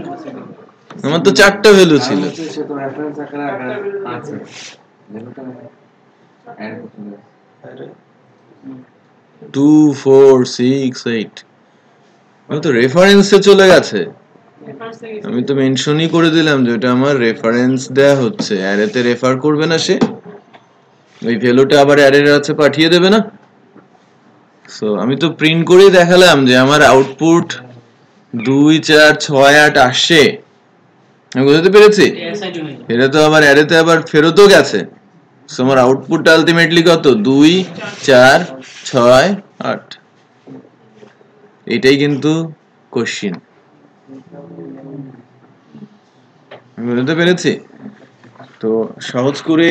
আমার তো 4টা ভ্যালু ছিল। সে তো রেফারেন্স আকারে আছে ভ্যালুটা অ্যাড করতে হবে। 2 4 6 8 আমি তো রেফারেন্সে চলে গেছে, আমি তো মেনশনই করে দিলাম যে এটা আমার রেফারেন্স দেয়া হচ্ছে, অ্যারেতে রেফার করবে না সে, ওই ভ্যালুটা আবার অ্যারের কাছে পাঠিয়ে দেবে না। সো আমি তো প্রিন্ট করেই দেখালাম যে আমার আউটপুট 2 4 6 8 আসছে, আমি বুঝতে পেরেছি? এটা তো আবার অ্যারেতে আবার ফেরতও গেছে, সো আমার আউটপুটটা আলটিমেটলি কত? 2 4 6 8। এটাই কিন্তু কোশ্চেন, আমি বুঝতে পেরেছি? তো সহজ করে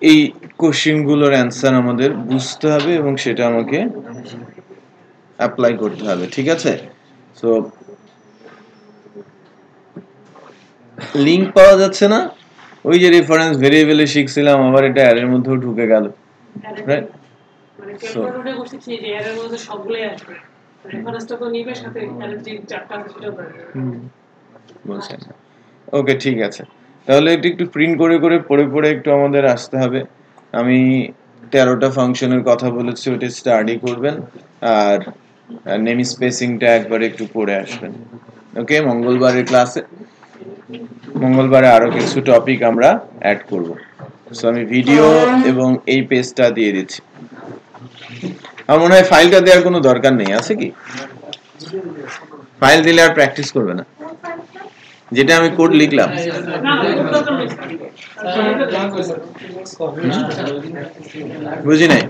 এই কোশ্চেন গুলোর অ্যান্সার আমাদের বুঝতে হবে এবং সেটা আমাকে অ্যাপ্লাই করতে হবে, ঠিক আছে? সো লিংক পাওয়া যাচ্ছে না, ওই যে রেফারেন্স ভেরিয়েবলে শিখছিলাম আবার এটা অ্যারের মধ্যেও ঢুকে গেল, রাইট? মানে ক্যালকুলেটরে করতেছি যে এর মধ্যে সবগুলাই আসবে, রেফারেন্সটা তো নিবে সাথে এর যে চারটা আছে সেটাও পাবে। বলছেন ওকে, ঠিক আছে, তাহলে এটা একটু প্রিন্ট করে করে পড়ে একটু আমাদের আসতে হবে। আমি 13টা ফাংশনের কথা বলেছি, ওটা স্টাডি করবেন আর নেম স্পেসিংটা একবার একটু পড়ে আসবেন। ওকে, মঙ্গলবারের ক্লাসে মঙ্গলবারে আরো কিছু টপিক আমরা অ্যাড করব। সো আমি ভিডিও এবং এই পেজটা দিয়ে দিচ্ছি। আমার মনে হয় ফাইলটা দেওয়ার কোনো দরকার নেই, আছে কি? ফাইল দিলে আর প্র্যাকটিস করবে না, যেটা আমি কোড লিখলাম। বুঝি নাই।